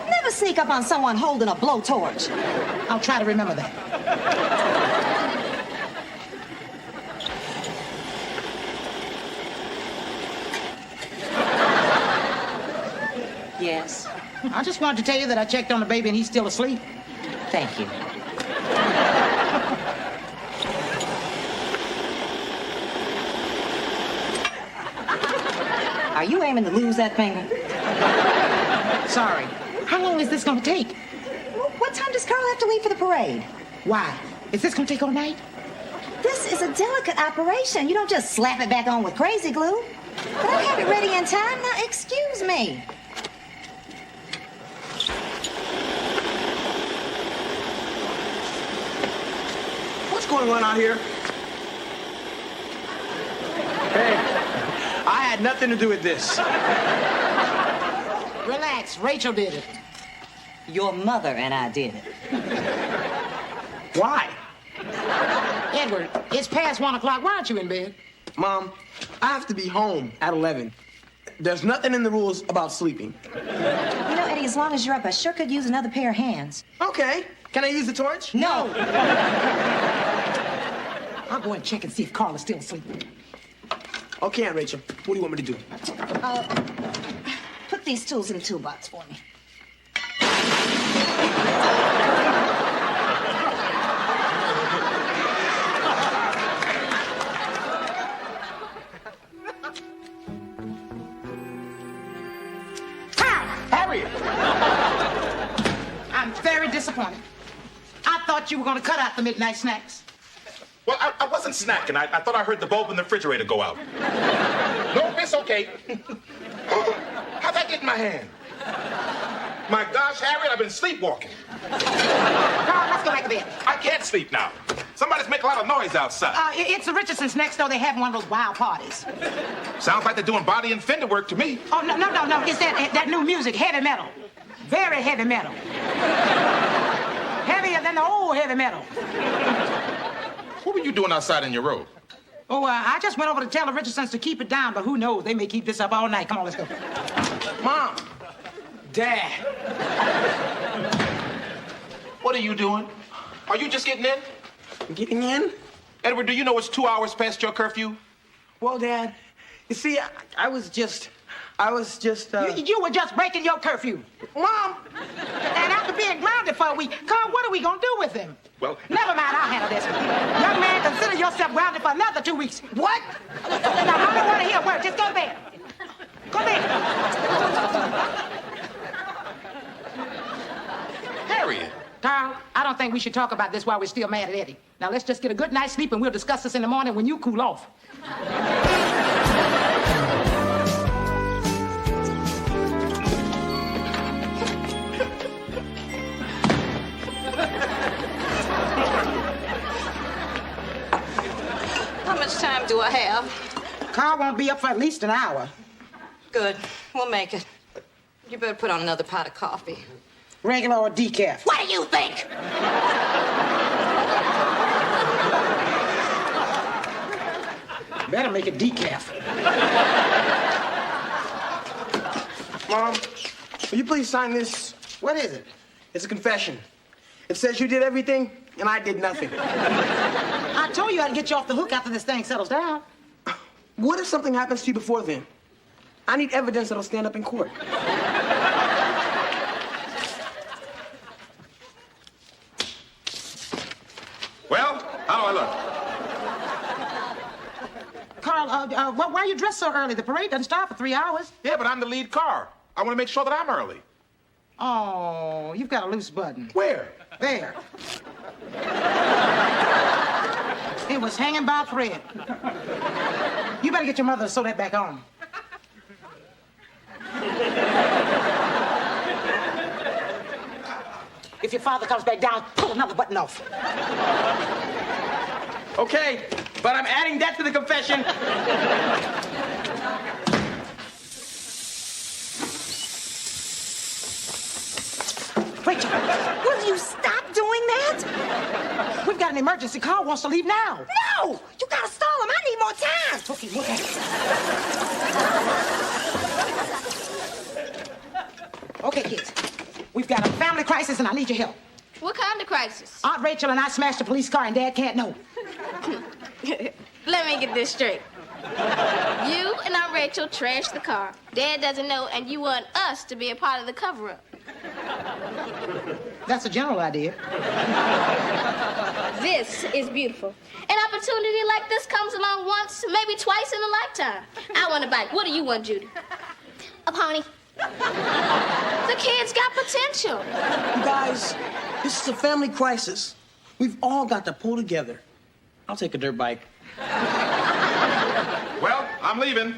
Never sneak up on someone holding a blowtorch. I'll try to remember that. Yes. I just wanted to tell you that I checked on the baby and he's still asleep. Thank you. Are you aiming to lose that finger? Sorry. How long is this gonna take? What time does Carl have to leave for the parade? Why? Is this gonna take all night? This is a delicate operation. You don't just slap it back on with crazy glue. But I'll have it ready in time. Now, excuse me. What's going on out here? Hey, I had nothing to do with this. Relax, Rachel did it. Your mother and I did it. Why? Edward, it's past 1 o'clock. Why aren't you in bed? Mom, I have to be home at 11. There's nothing in the rules about sleeping. You know, Eddie, as long as you're up, I sure could use another pair of hands. Okay. Can I use the torch? No. I'll go and check and see if Carl is still asleep. Okay, Aunt Rachel. What do you want me to do? Put these tools in the toolbox for me. Harriet! I'm very disappointed. I thought you were going to cut out the midnight snacks. Well, I wasn't snacking. I thought I heard the bulb in the refrigerator go out. No, it's okay. How'd that get in my hand? My gosh, Harriet, I've been sleepwalking. Carl, let's go back to bed. I can't sleep now. Somebody's making a lot of noise outside. It's the Richardsons next door. They're having one of those wild parties. Sounds like they're doing body and fender work to me. Oh, no. It's that new music, heavy metal. Very heavy metal. Heavier than the old heavy metal. What were you doing outside in your robe? Oh, I just went over to tell the Richardsons to keep it down, but who knows? They may keep this up all night. Come on, let's go. Mom! Dad! What are you doing? Are you just getting in? Getting in? Edward, do you know it's 2 hours past your curfew? Well, Dad, you see, I was just... You were just breaking your curfew. Mom! And after being grounded for a week, Carl, what are we going to do with him? Well... Never mind, I'll handle this. Young man, consider yourself grounded for another 2 weeks. What? Now, I don't want to hear a word. Just go to bed. Go to bed. Harriet! Carl, I don't think we should talk about this while we're still mad at Eddie. Now, let's just get a good night's sleep, and we'll discuss this in the morning when you cool off. How much time do I have? Carl won't be up for at least an hour. Good. We'll make it. You better put on another pot of coffee. Regular or decaf? What do you think? Better make it decaf. Mom, will you please sign this? What is it? It's a confession. It says you did everything and I did nothing. I told you I'd get you off the hook after this thing settles down. What if something happens to you before then? I need evidence that'll stand up in court. Well, how do I look? Carl, why are you dressed so early? The parade doesn't start for 3 hours. Yeah, but I'm the lead car. I want to make sure that I'm early. Oh, you've got a loose button. Where? There. It was hanging by a thread. You better get your mother to sew that back on. If your father comes back down, pull another button off. Okay, but I'm adding that to the confession. Rachel, will you stop doing that? We've got an emergency. Carl wants to leave now. No! You gotta stall him. I need more time. Okay, look at it. Okay, kids. We've got a family crisis, and I need your help. What kind of crisis? Aunt Rachel and I smashed a police car, and Dad can't know. Let me get this straight. You and Aunt Rachel trashed the car. Dad doesn't know, and you want us to be a part of the cover-up. That's a general idea. This is beautiful. An opportunity like this comes along once, maybe twice in a lifetime. I want a bike. What do you want, Judy? A pony. The kid's got potential. You guys, this is a family crisis. We've all got to pull together. I'll take a dirt bike. Well, I'm leaving.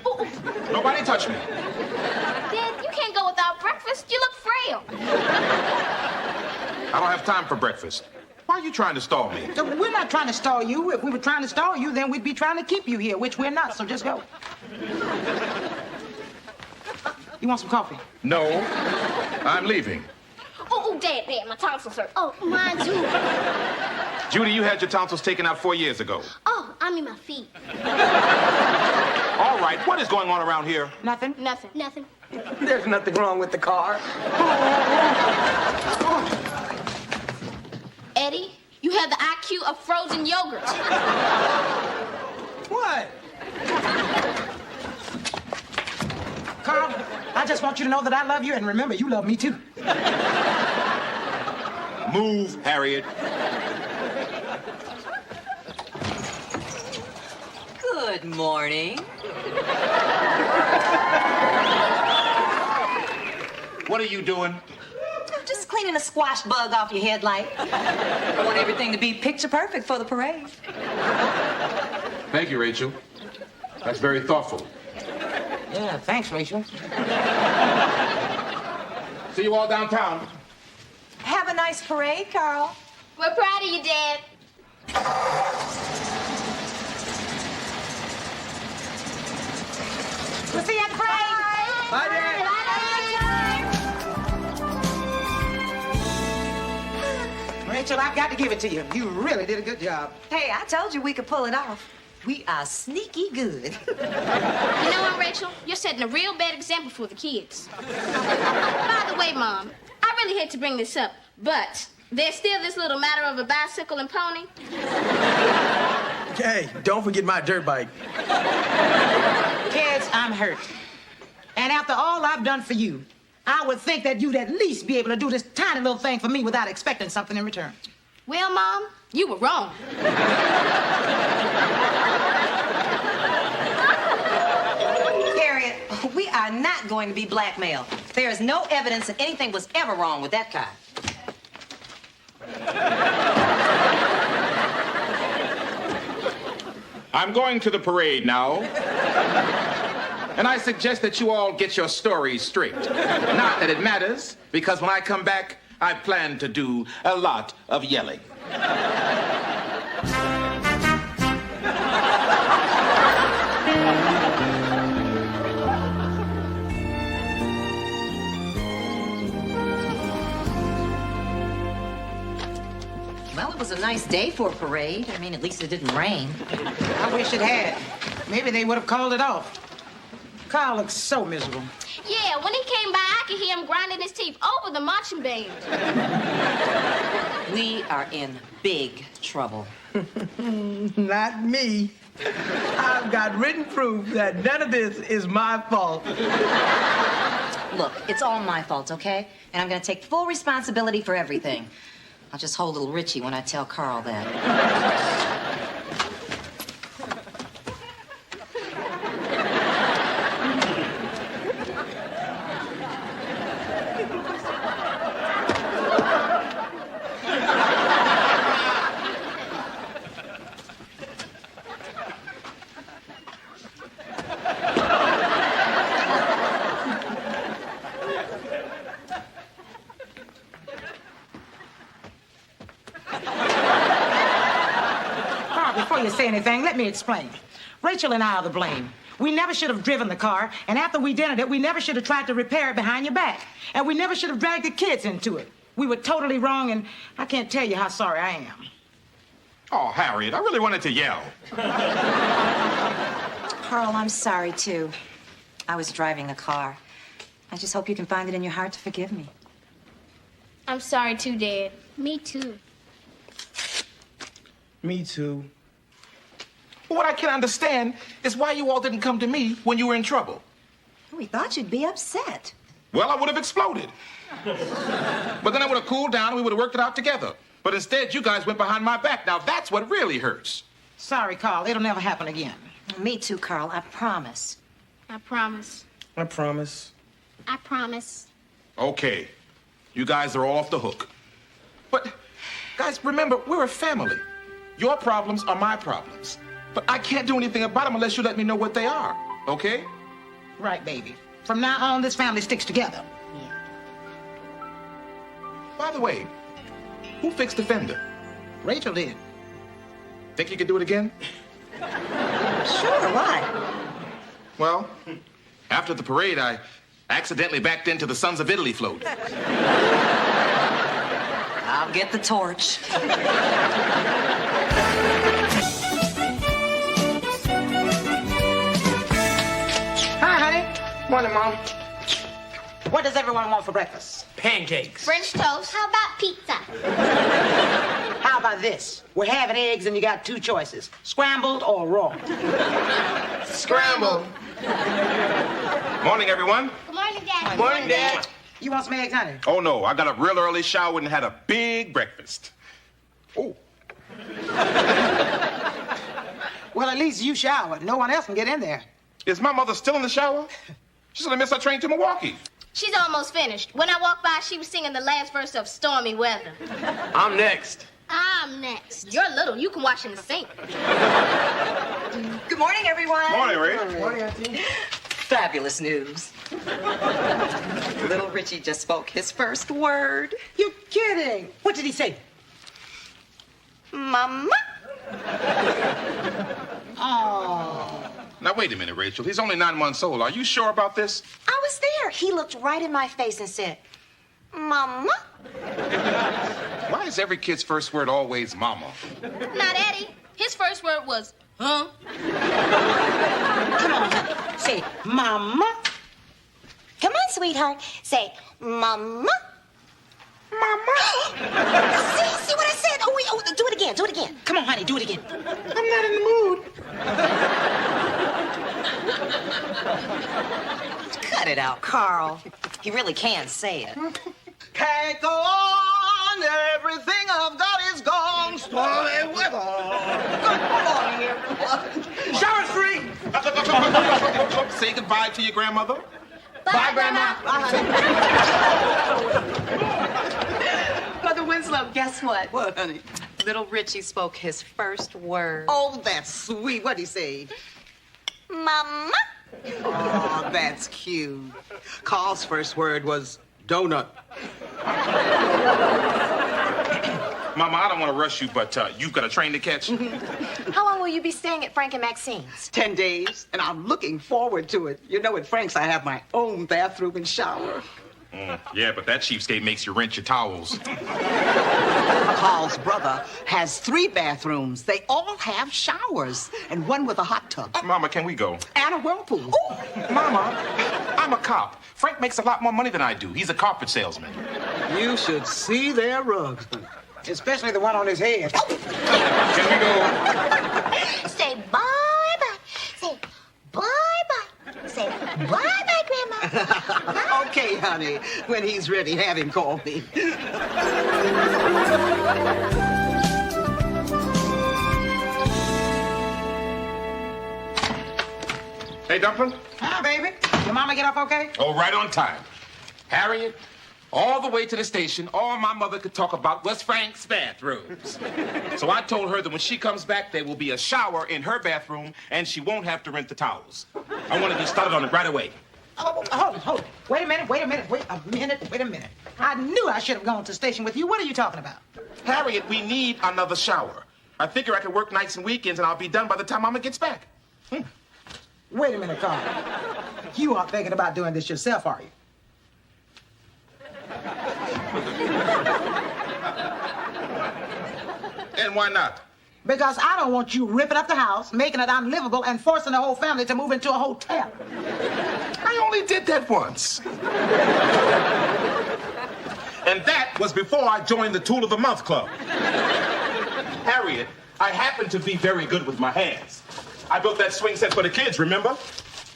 Nobody touch me. Dad, you can't go without breakfast. You look frail. I don't have time for breakfast. Why are you trying to stall me? We're not trying to stall you. If we were trying to stall you, then we'd be trying to keep you here, which we're not, so just go. You want some coffee? No, I'm leaving. Oh, Dad, my tonsils hurt. Oh, mine too. Judy, you had your tonsils taken out 4 years ago. Oh, I mean my feet. All right, what is going on around here? Nothing? Nothing. Nothing. There's nothing wrong with the car. Eddie, you have the IQ of frozen yogurt. What? Carl, I just want you to know that I love you, and remember, you love me too. Move, Harriet. Good morning. What are you doing? I'm just cleaning a squash bug off your headlight. I want everything to be picture perfect for the parade. Thank you, Rachel. That's very thoughtful. Yeah, thanks, Rachel. See you all downtown. Have a nice parade, Carl. We're proud of you, Dad. We'll see you at the parade. Bye, Dad. Rachel, I've got to give it to you. You really did a good job. Hey, I told you we could pull it off. We are sneaky good. You know what, Rachel? You're setting a real bad example for the kids. By the way, Mom, I really hate to bring this up, but there's still this little matter of a bicycle and pony. Hey, don't forget my dirt bike. Kids, I'm hurt. And after all I've done for you, I would think that you'd at least be able to do this tiny little thing for me without expecting something in return. Well, Mom, you were wrong. Harriet, we are not going to be blackmailed. There is no evidence that anything was ever wrong with that car. I'm going to the parade now. And I suggest that you all get your stories straight. Not that it matters, because when I come back, I plan to do a lot of yelling. Well, it was a nice day for a parade. I mean, at least it didn't rain. I wish it had. Maybe they would have called it off. Carl looks so miserable. Yeah, when he came by, I could hear him grinding his teeth over the marching band. We are in big trouble. Not me. I've got written proof that none of this is my fault. Look, it's all my fault, okay? And I'm gonna take full responsibility for everything. I'll just hold little Richie when I tell Carl that. Before you say anything, let me explain. Rachel and I are the blame. We never should have driven the car, and after we did it, we never should have tried to repair it behind your back. And we never should have dragged the kids into it. We were totally wrong, and I can't tell you how sorry I am. Oh, Harriet, I really wanted to yell. Carl, I'm sorry, too. I was driving the car. I just hope you can find it in your heart to forgive me. I'm sorry too, Dad. Me too. Me too. What I can't understand is why you all didn't come to me when you were in trouble. We thought you'd be upset. Well, I would have exploded. But then I would have cooled down and we would have worked it out together. But instead, you guys went behind my back. Now, that's what really hurts. Sorry, Carl. It'll never happen again. Me too, Carl. I promise. I promise. I promise. I promise. Okay. You guys are all off the hook. But, guys, remember, we're a family. Your problems are my problems. But I can't do anything about them unless you let me know what they are, okay? Right, baby. From now on, this family sticks together. By the way, who fixed the fender? Rachel did. Think you could do it again? Sure, why? Well, after the parade, I accidentally backed into the Sons of Italy float. I'll get the torch. Hi, honey. Morning, Mom. What does everyone want for breakfast? Pancakes. French toast. How about pizza? How about this? We're having eggs and you got two choices, scrambled or raw. Scrambled. Morning, everyone. Good morning, Daddy. Morning, Dad. You want some eggs, honey? Oh, no, I got up real early, showered, and had a big breakfast. Oh. Well, at least you showered. No one else can get in there. Is my mother still in the shower? She's gonna miss her train to Milwaukee. She's almost finished. When I walked by, she was singing the last verse of Stormy Weather. I'm next. I'm next. You're little. You can wash in the sink. Good morning, everyone. Morning, Ray. Morning, Auntie. Fabulous news. Little Richie just spoke his first word. You're kidding. What did he say? Mama. Oh. Now, wait a minute, Rachel. He's only 9 months old. Are you sure about this? I was there. He looked right in my face and said, Mama. Why is every kid's first word always mama? Not Eddie. His first word was, huh? Come on, honey. Say, Mama. Come on, sweetheart. Say, Mama. Mama. See what I said? Oh, wait, do it again. Do it again. Come on, honey, do it again. I'm not in the mood. Cut it out, Carl. He really can say it. Can't go on, everything I've got is gone. Stormy weather. Good morning, everyone. Shower's free. Say goodbye to your grandmother. Bye, Grandma. Mother Winslow, guess what? What, honey? Little Richie spoke his first word. Oh, that's sweet. What'd he say? Mama. Oh, that's cute. Carl's first word was donut. Mama, I don't want to rush you, but you've got a train to catch. How long will you be staying at Frank and Maxine's? 10 days, and I'm looking forward to it. You know, at Frank's, I have my own bathroom and shower. Yeah, but that cheapskate makes you rent your towels. Carl's brother has 3 bathrooms. They all have showers, and one with a hot tub. Mama, can we go? And a whirlpool. Ooh, Mama, I'm a cop. Frank makes a lot more money than I do. He's a carpet salesman. You should see their rugs. Especially the one on his head. Can we go? Say bye-bye. Say bye-bye. Say bye-bye, Grandma. Okay, honey. When he's ready, have him call me. Hey, Dumpling. Hi, baby. Your mama get up okay? Oh, right on time. Harriet, all the way to the station, all my mother could talk about was Frank's bathrooms. So I told her that when she comes back, there will be a shower in her bathroom, and she won't have to rent the towels. I want to get started on it right away. Oh, hold it. Wait a minute. I knew I should have gone to the station with you. What are you talking about? Harriet, we need another shower. I figure I can work nights and weekends, and I'll be done by the time Mama gets back. Wait a minute, Carl. You aren't thinking about doing this yourself, are you? And why not? Because I don't want you ripping up the house, making it unlivable, and forcing the whole family to move into a hotel. I only did that once. And that was before I joined the Tool of the Month Club. Harriet, I happen to be very good with my hands. I built that swing set for the kids, remember?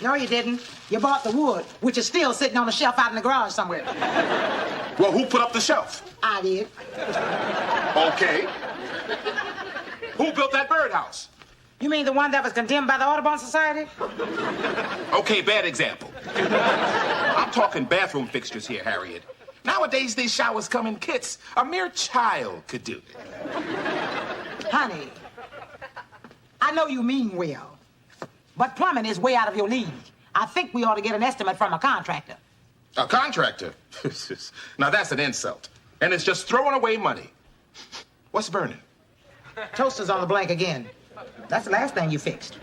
No, you didn't. You bought the wood, which is still sitting on a shelf out in the garage somewhere. Well, who put up the shelf? I did. Okay. Who built that birdhouse? You mean the one that was condemned by the Audubon Society? Okay, bad example. I'm talking bathroom fixtures here, Harriet. Nowadays, these showers come in kits. A mere child could do it. Honey, I know you mean well, but plumbing is way out of your league. I think we ought to get an estimate from a contractor. A contractor? Now, that's an insult. And it's just throwing away money. What's burning? Toaster's on the blank again. That's the last thing you fixed.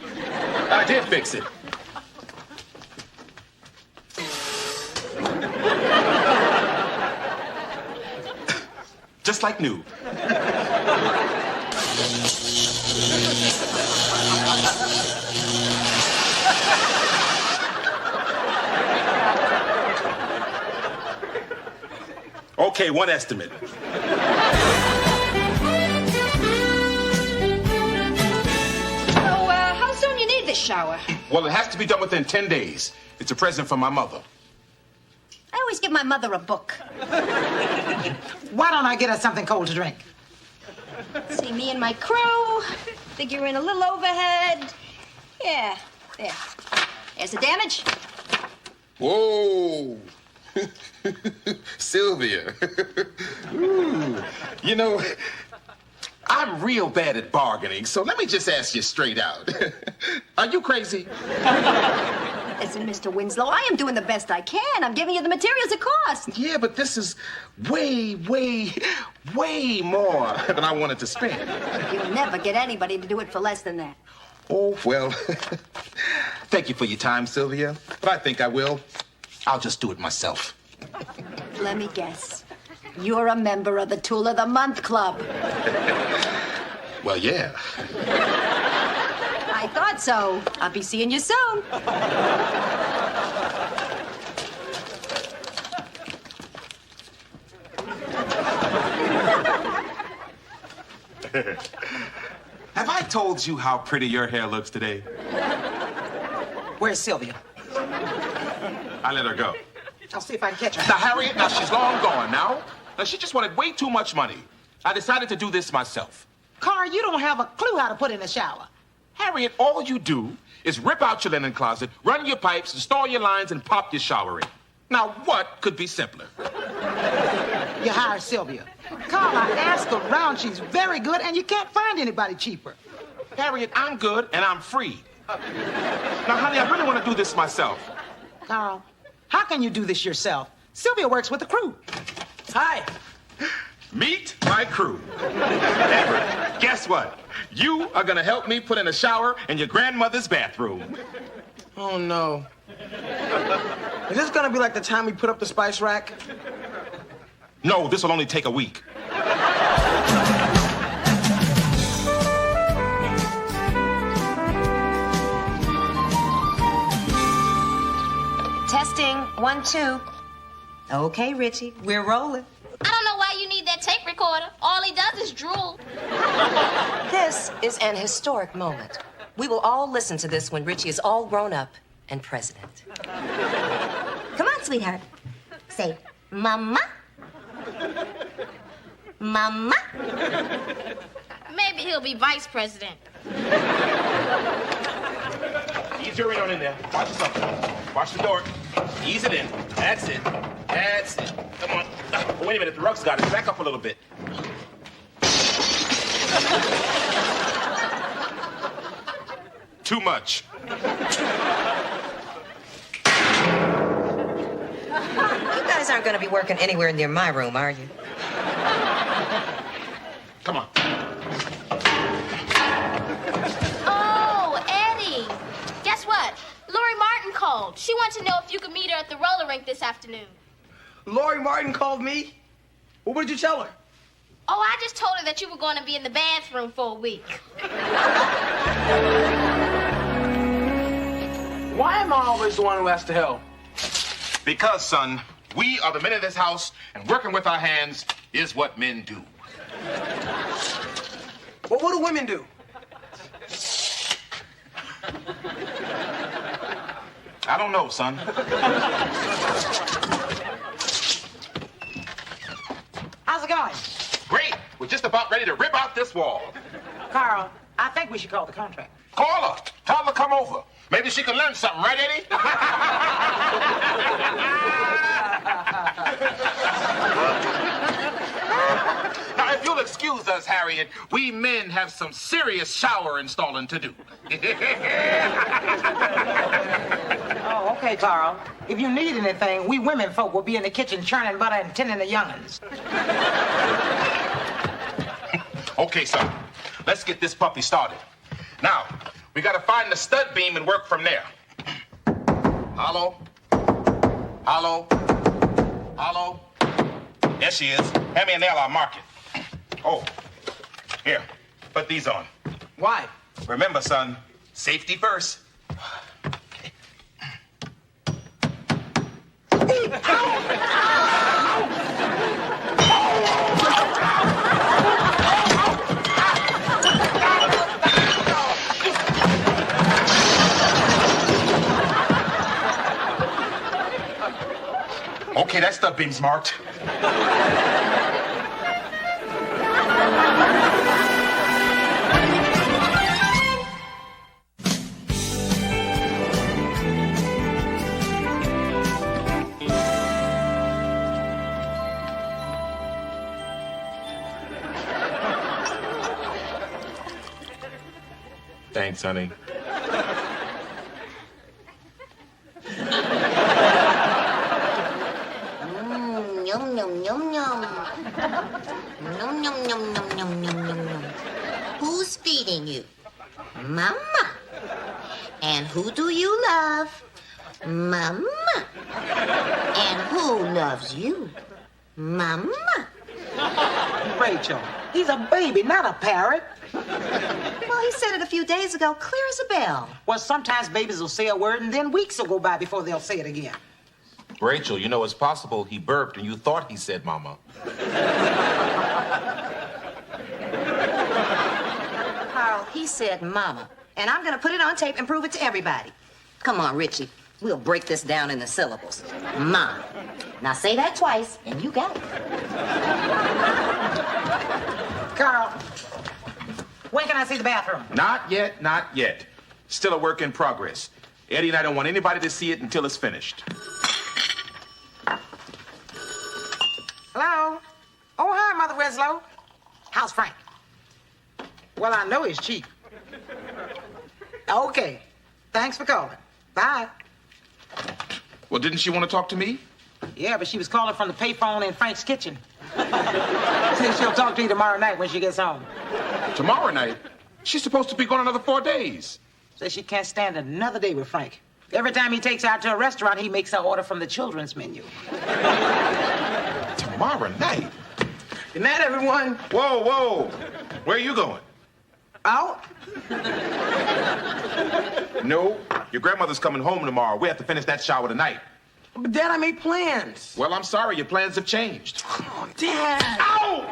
I did fix it. Just like new. Okay, one estimate. How soon you need this shower? Well, it has to be done within 10 days. It's a present from my mother. I always give my mother a book. Why don't I get us something cold to drink? See, me and my crew, figure in a little overhead. Yeah, there. There's the damage. Whoa. Sylvia. Ooh. You know, I'm real bad at bargaining, so let me just ask you straight out. Are you crazy? Listen, Mr. Winslow, I am doing the best I can. I'm giving you the materials it costs. Yeah, but this is way more than I wanted to spend. You'll never get anybody to do it for less than that. Oh, well, thank you for your time, Sylvia, but I think I will. I'll just do it myself. Let me guess. You're a member of the Tool of the Month Club. Well, yeah. I thought so. I'll be seeing you soon. Have I told you how pretty your hair looks today? Where's Sylvia? I let her go. I'll see if I can catch her. Now, Harriet, now she's long gone now. Now, she just wanted way too much money. I decided to do this myself. Carl, you don't have a clue how to put in a shower. Harriet, all you do is rip out your linen closet, run your pipes, install your lines, and pop your shower in. Now, what could be simpler? You hire Sylvia. Carl, I asked around. She's very good, and you can't find anybody cheaper. Harriet, I'm good, and I'm free. Now, honey, I really want to do this myself. Carl, how can you do this yourself? Sylvia works with the crew. Hi. Meet my crew. Everett, guess what? You are going to help me put in a shower in your grandmother's bathroom. Oh, no. Is this gonna be like the time we put up the spice rack? No, this will only take a week. Testing, 1, 2. Okay, Richie, we're rolling. I don't know why you need that a tape recorder. All he does is drool. This is an historic moment. We will all listen to this when Richie is all grown up and president. Come on, sweetheart. Say, Mama. Mama. Maybe he'll be vice president. Ease your in on in there. Watch yourself. Watch the door. Ease it in. That's it. That's it. Come on. Oh, wait a minute. The rug's got it. Back up a little bit. Too much. You guys aren't going to be working anywhere near my room, are you? Come on. Oh, Eddie. Guess what? Lori Martin called. She wants to know if you could meet her at the roller rink this afternoon. Lori Martin called me? Well, what did you tell her? Oh, I just told her that you were going to be in the bathroom for a week. Why am I always the one who has to help? Because, son, we are the men of this house, and working with our hands is what men do. Well, what do women do? I don't know, son. How's it going? Great. We're just about ready to rip out this wall. Carl, I think we should call the contract. Call her. Tell her to come over. Maybe she can learn something, right, Eddie? Now, if you'll excuse us, Harriet, we men have some serious shower installing to do. Oh, okay, Carl. If you need anything, we women folk will be in the kitchen churning butter and tending the young'uns. Okay, son. Let's get this puppy started. Now, we gotta find the stud beam and work from there. Hollow. Hollow. Hollow. There she is. Hand me a nail, I'll mark it. Oh, here. Put these on. Why? Remember, son, safety first. Okay, that stud beam's marked. Thanks, honey. Yum, yum, yum, yum. Yum, yum, yum, yum, yum, yum, yum, yum. Who's feeding you? Mama. And who do you love? Mama. And who loves you? Mama. Rachel, he's a baby, not a parrot. Well, he said it a few days ago, clear as a bell. Well, sometimes babies will say a word and then weeks will go by before they'll say it again. Rachel, you know, it's possible he burped and you thought he said mama. Carl, he said mama. And I'm going to put it on tape and prove it to everybody. Come on, Richie. We'll break this down into syllables. Ma. Now say that twice, and you got it. Carl, when can I see the bathroom? Not yet, not yet. Still a work in progress. Eddie and I don't want anybody to see it until it's finished. Hello? Oh, hi, Mother Winslow. How's Frank? Well, I know he's cheap. Okay. Thanks for calling. Bye. Well, didn't she want to talk to me? Yeah, but she was calling from the payphone in Frank's kitchen. Says she'll talk to you tomorrow night when she gets home. Tomorrow night? She's supposed to be gone another 4 days. Says she can't stand another day with Frank. Every time he takes her out to a restaurant, he makes her order from the children's menu. Tomorrow night? Good night, everyone. Whoa, whoa. Where are you going? Out? No, your grandmother's coming home tomorrow. We have to finish that shower tonight. But Dad, I made plans. Well, I'm sorry, your plans have changed. Oh, Dad. Ow!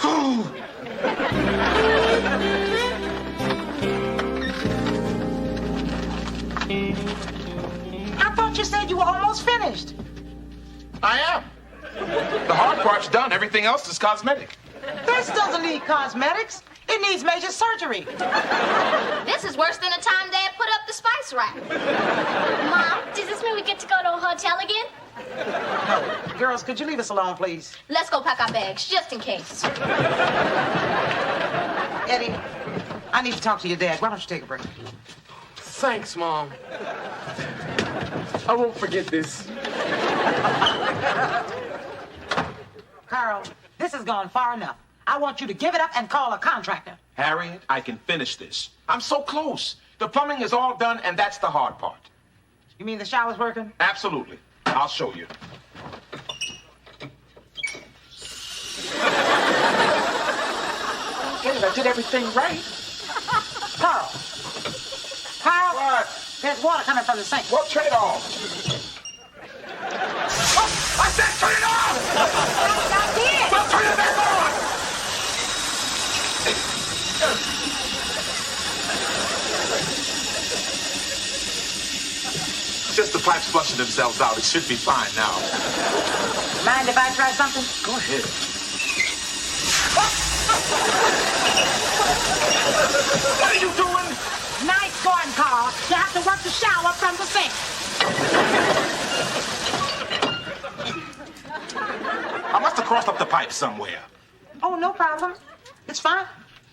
Oh. I thought you said you were almost finished. I am. The hard part's done. Everything else is cosmetic. This doesn't need cosmetics. It needs major surgery. This is worse than the time Dad put up the spice rack. Mom, does this mean we get to go to a hotel again? No. Girls, could you leave us alone, please? Let's go pack our bags, just in case. Eddie, I need to talk to your dad. Why don't you take a break? Thanks, Mom. I won't forget this. Carl, this has gone far enough. I want you to give it up and call a contractor. Harriet, I can finish this. I'm so close. The plumbing is all done, and that's the hard part. You mean the shower's working? Absolutely. I'll show you. Hey, I did everything right. Carl. Carl? What? There's water coming from the sink. Well, turn it off. Oh, I said turn it off! Well, turn it back on! Just the pipes flushing themselves out. It should be fine now. Mind if I try something? Go ahead. What are you doing? Nice going, Carl. You have to work the shower from the sink. I must have crossed up the pipe somewhere. Oh, no problem. It's fine.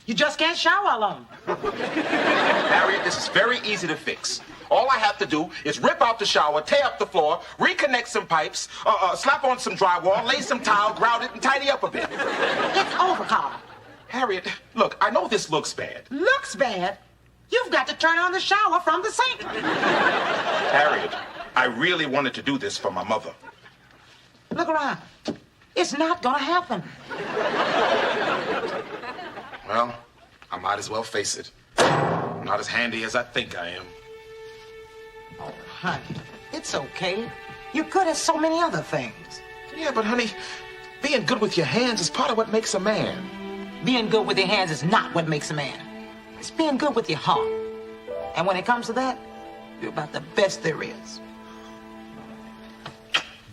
You just can't shower alone. Harriet, this is very easy to fix. All I have to do is rip out the shower, tear up the floor, reconnect some pipes, slap on some drywall, lay some tile, grout it, and tidy up a bit. It's over, Carl. Harriet, look, I know this looks bad. Looks bad? You've got to turn on the shower from the sink. Harriet, I really wanted to do this for my mother. Look around. It's not gonna happen. Well, I might as well face it. I'm not as handy as I think I am. Oh, honey, it's okay. You're good at so many other things. Yeah, but honey, being good with your hands is part of what makes a man. Being good with your hands is not what makes a man. It's being good with your heart. And when it comes to that, you're about the best there is.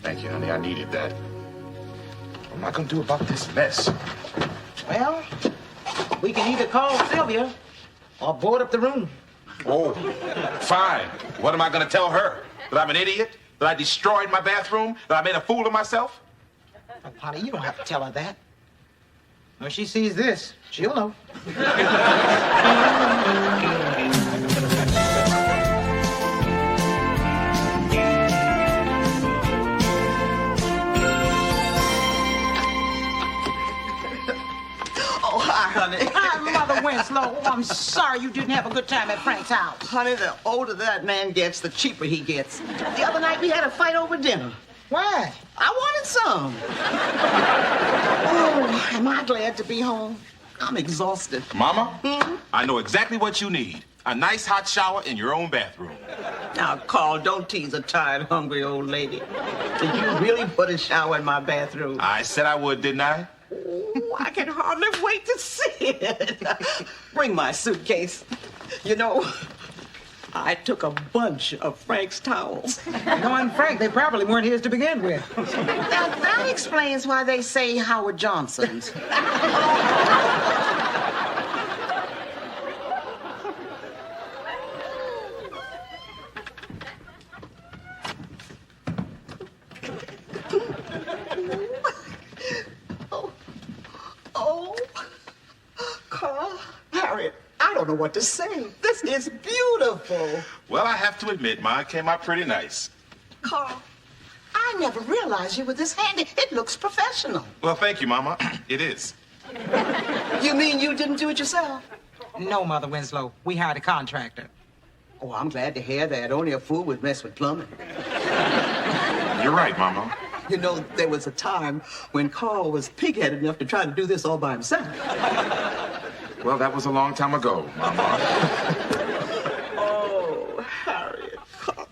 Thank you, honey. I needed that. What am I gonna do about this mess? Well, we can either call Sylvia or board up the room. Oh, fine. What am I gonna tell her? That I'm an idiot? That I destroyed my bathroom? That I made a fool of myself? Oh, honey, you don't have to tell her that. When she sees this, she'll know. Oh, hi, honey. Hi, Mother Winslow. Oh, I'm sorry you didn't have a good time at Frank's house. Honey, the older that man gets, the cheaper he gets. The other night we had a fight over dinner. Why? I wanted some. Oh, am I glad to be home? I'm exhausted. Mama, I know exactly what you need. A nice hot shower in your own bathroom. Now, Carl, don't tease a tired, hungry old lady. Did you really put a shower in my bathroom? I said I would, didn't I? Oh, I can hardly wait to see it. Bring my suitcase. You know, I took a bunch of Frank's towels. Knowing Frank, they probably weren't his to begin with. Now, that explains why they say Howard Johnson's. Oh, Carl, Harriet, I don't know what to say. This is beautiful. Well, I have to admit, mine came out pretty nice. Carl, I never realized you were this handy. It looks professional. Well, thank you, Mama. It is. You mean you didn't do it yourself? No, Mother Winslow. We hired a contractor. Oh, I'm glad to hear that. Only a fool would mess with plumbing. You're right, Mama. You know, there was a time when Carl was pig-headed enough to try to do this all by himself. Well, that was a long time ago, Mama. Oh, Harriet, Carl.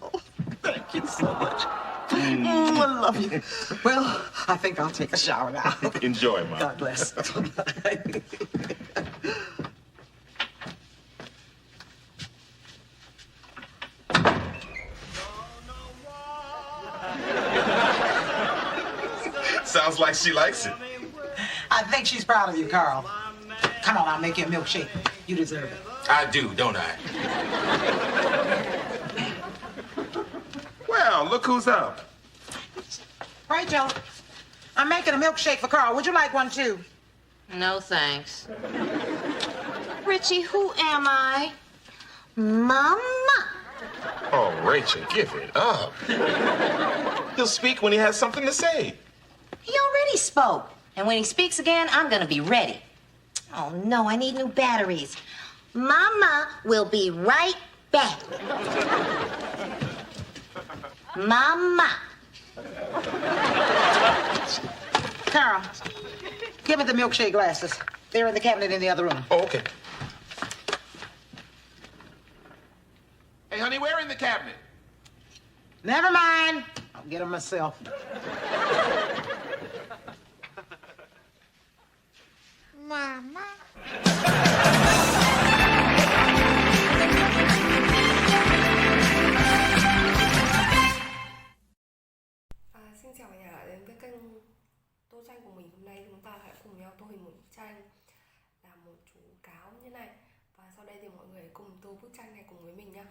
so much. I love you. Well, I think I'll take a shower now. Enjoy, Mom. God bless. Sounds like she likes it. I think she's proud of you, Carl. Come on, I'll make you a milkshake. You deserve it. I do, don't I? Well, look who's up. Rachel, I'm making a milkshake for Carl. Would you like one too? No, thanks. Richie, who am I? Mama. Oh, Rachel, give it up. He'll speak when he has something to say. He already spoke. And when he speaks again, I'm gonna be ready. Oh, no, I need new batteries. Mama will be right back. Mama. Carl, give me the milkshake glasses. They're in the cabinet in the other room. Oh, okay. Hey, honey, where in the cabinet? Never mind. I'll get them myself. Mama. Xin chào cả nhà đã đến với kênh Tô Tranh của mình. Hôm nay chúng ta hãy cùng nhau tô hình một bức tranh là một chú cáo như này. Và sau đây thì mọi người cùng tô bức tranh này cùng với mình nhé.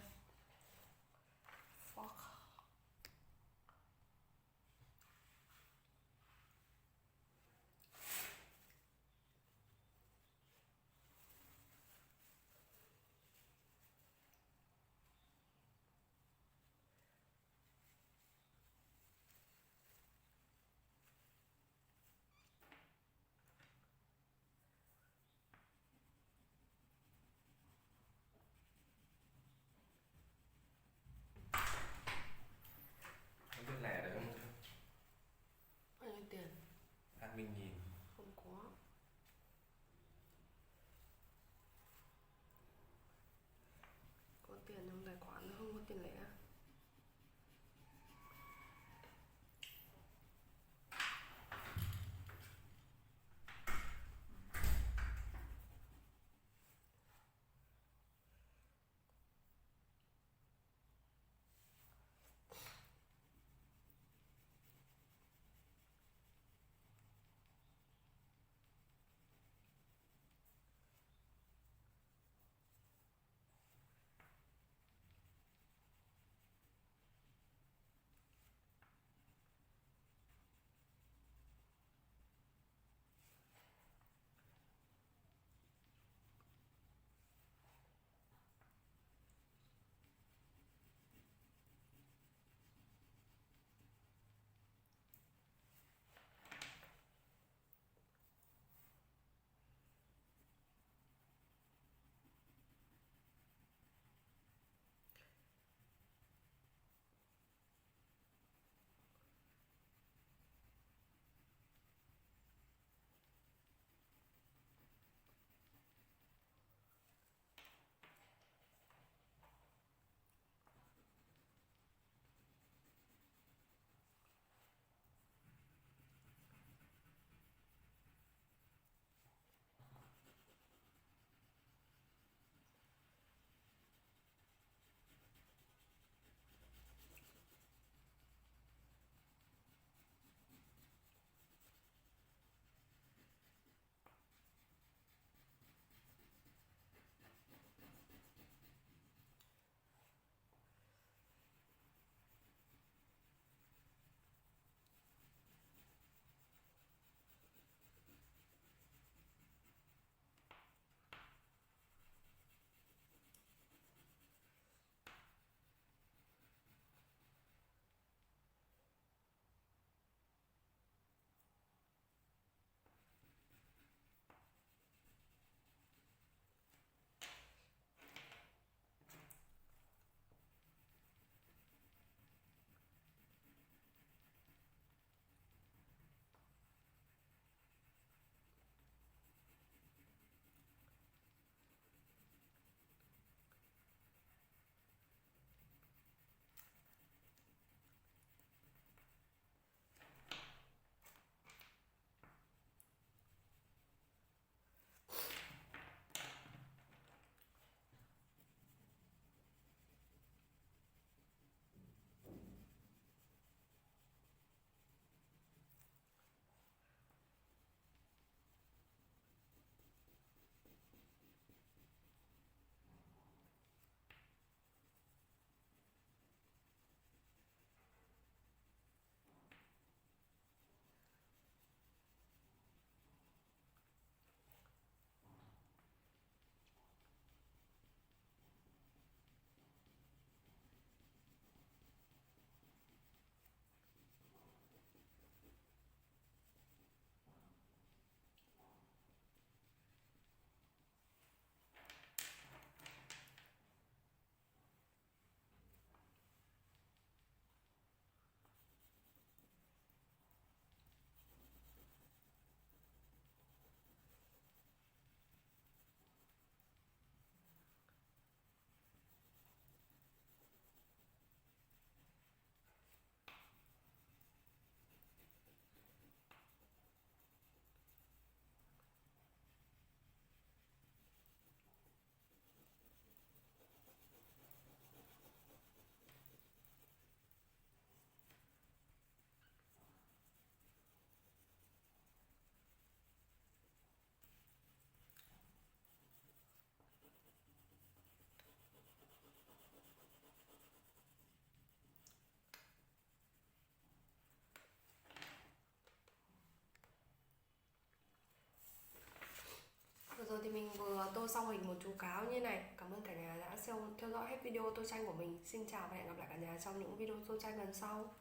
mình vừa tô xong hình một chú cáo như này. Cảm ơn cả nhà đã theo dõi hết video tô tranh của mình. Xin chào và hẹn gặp lại cả nhà trong những video tô tranh lần sau.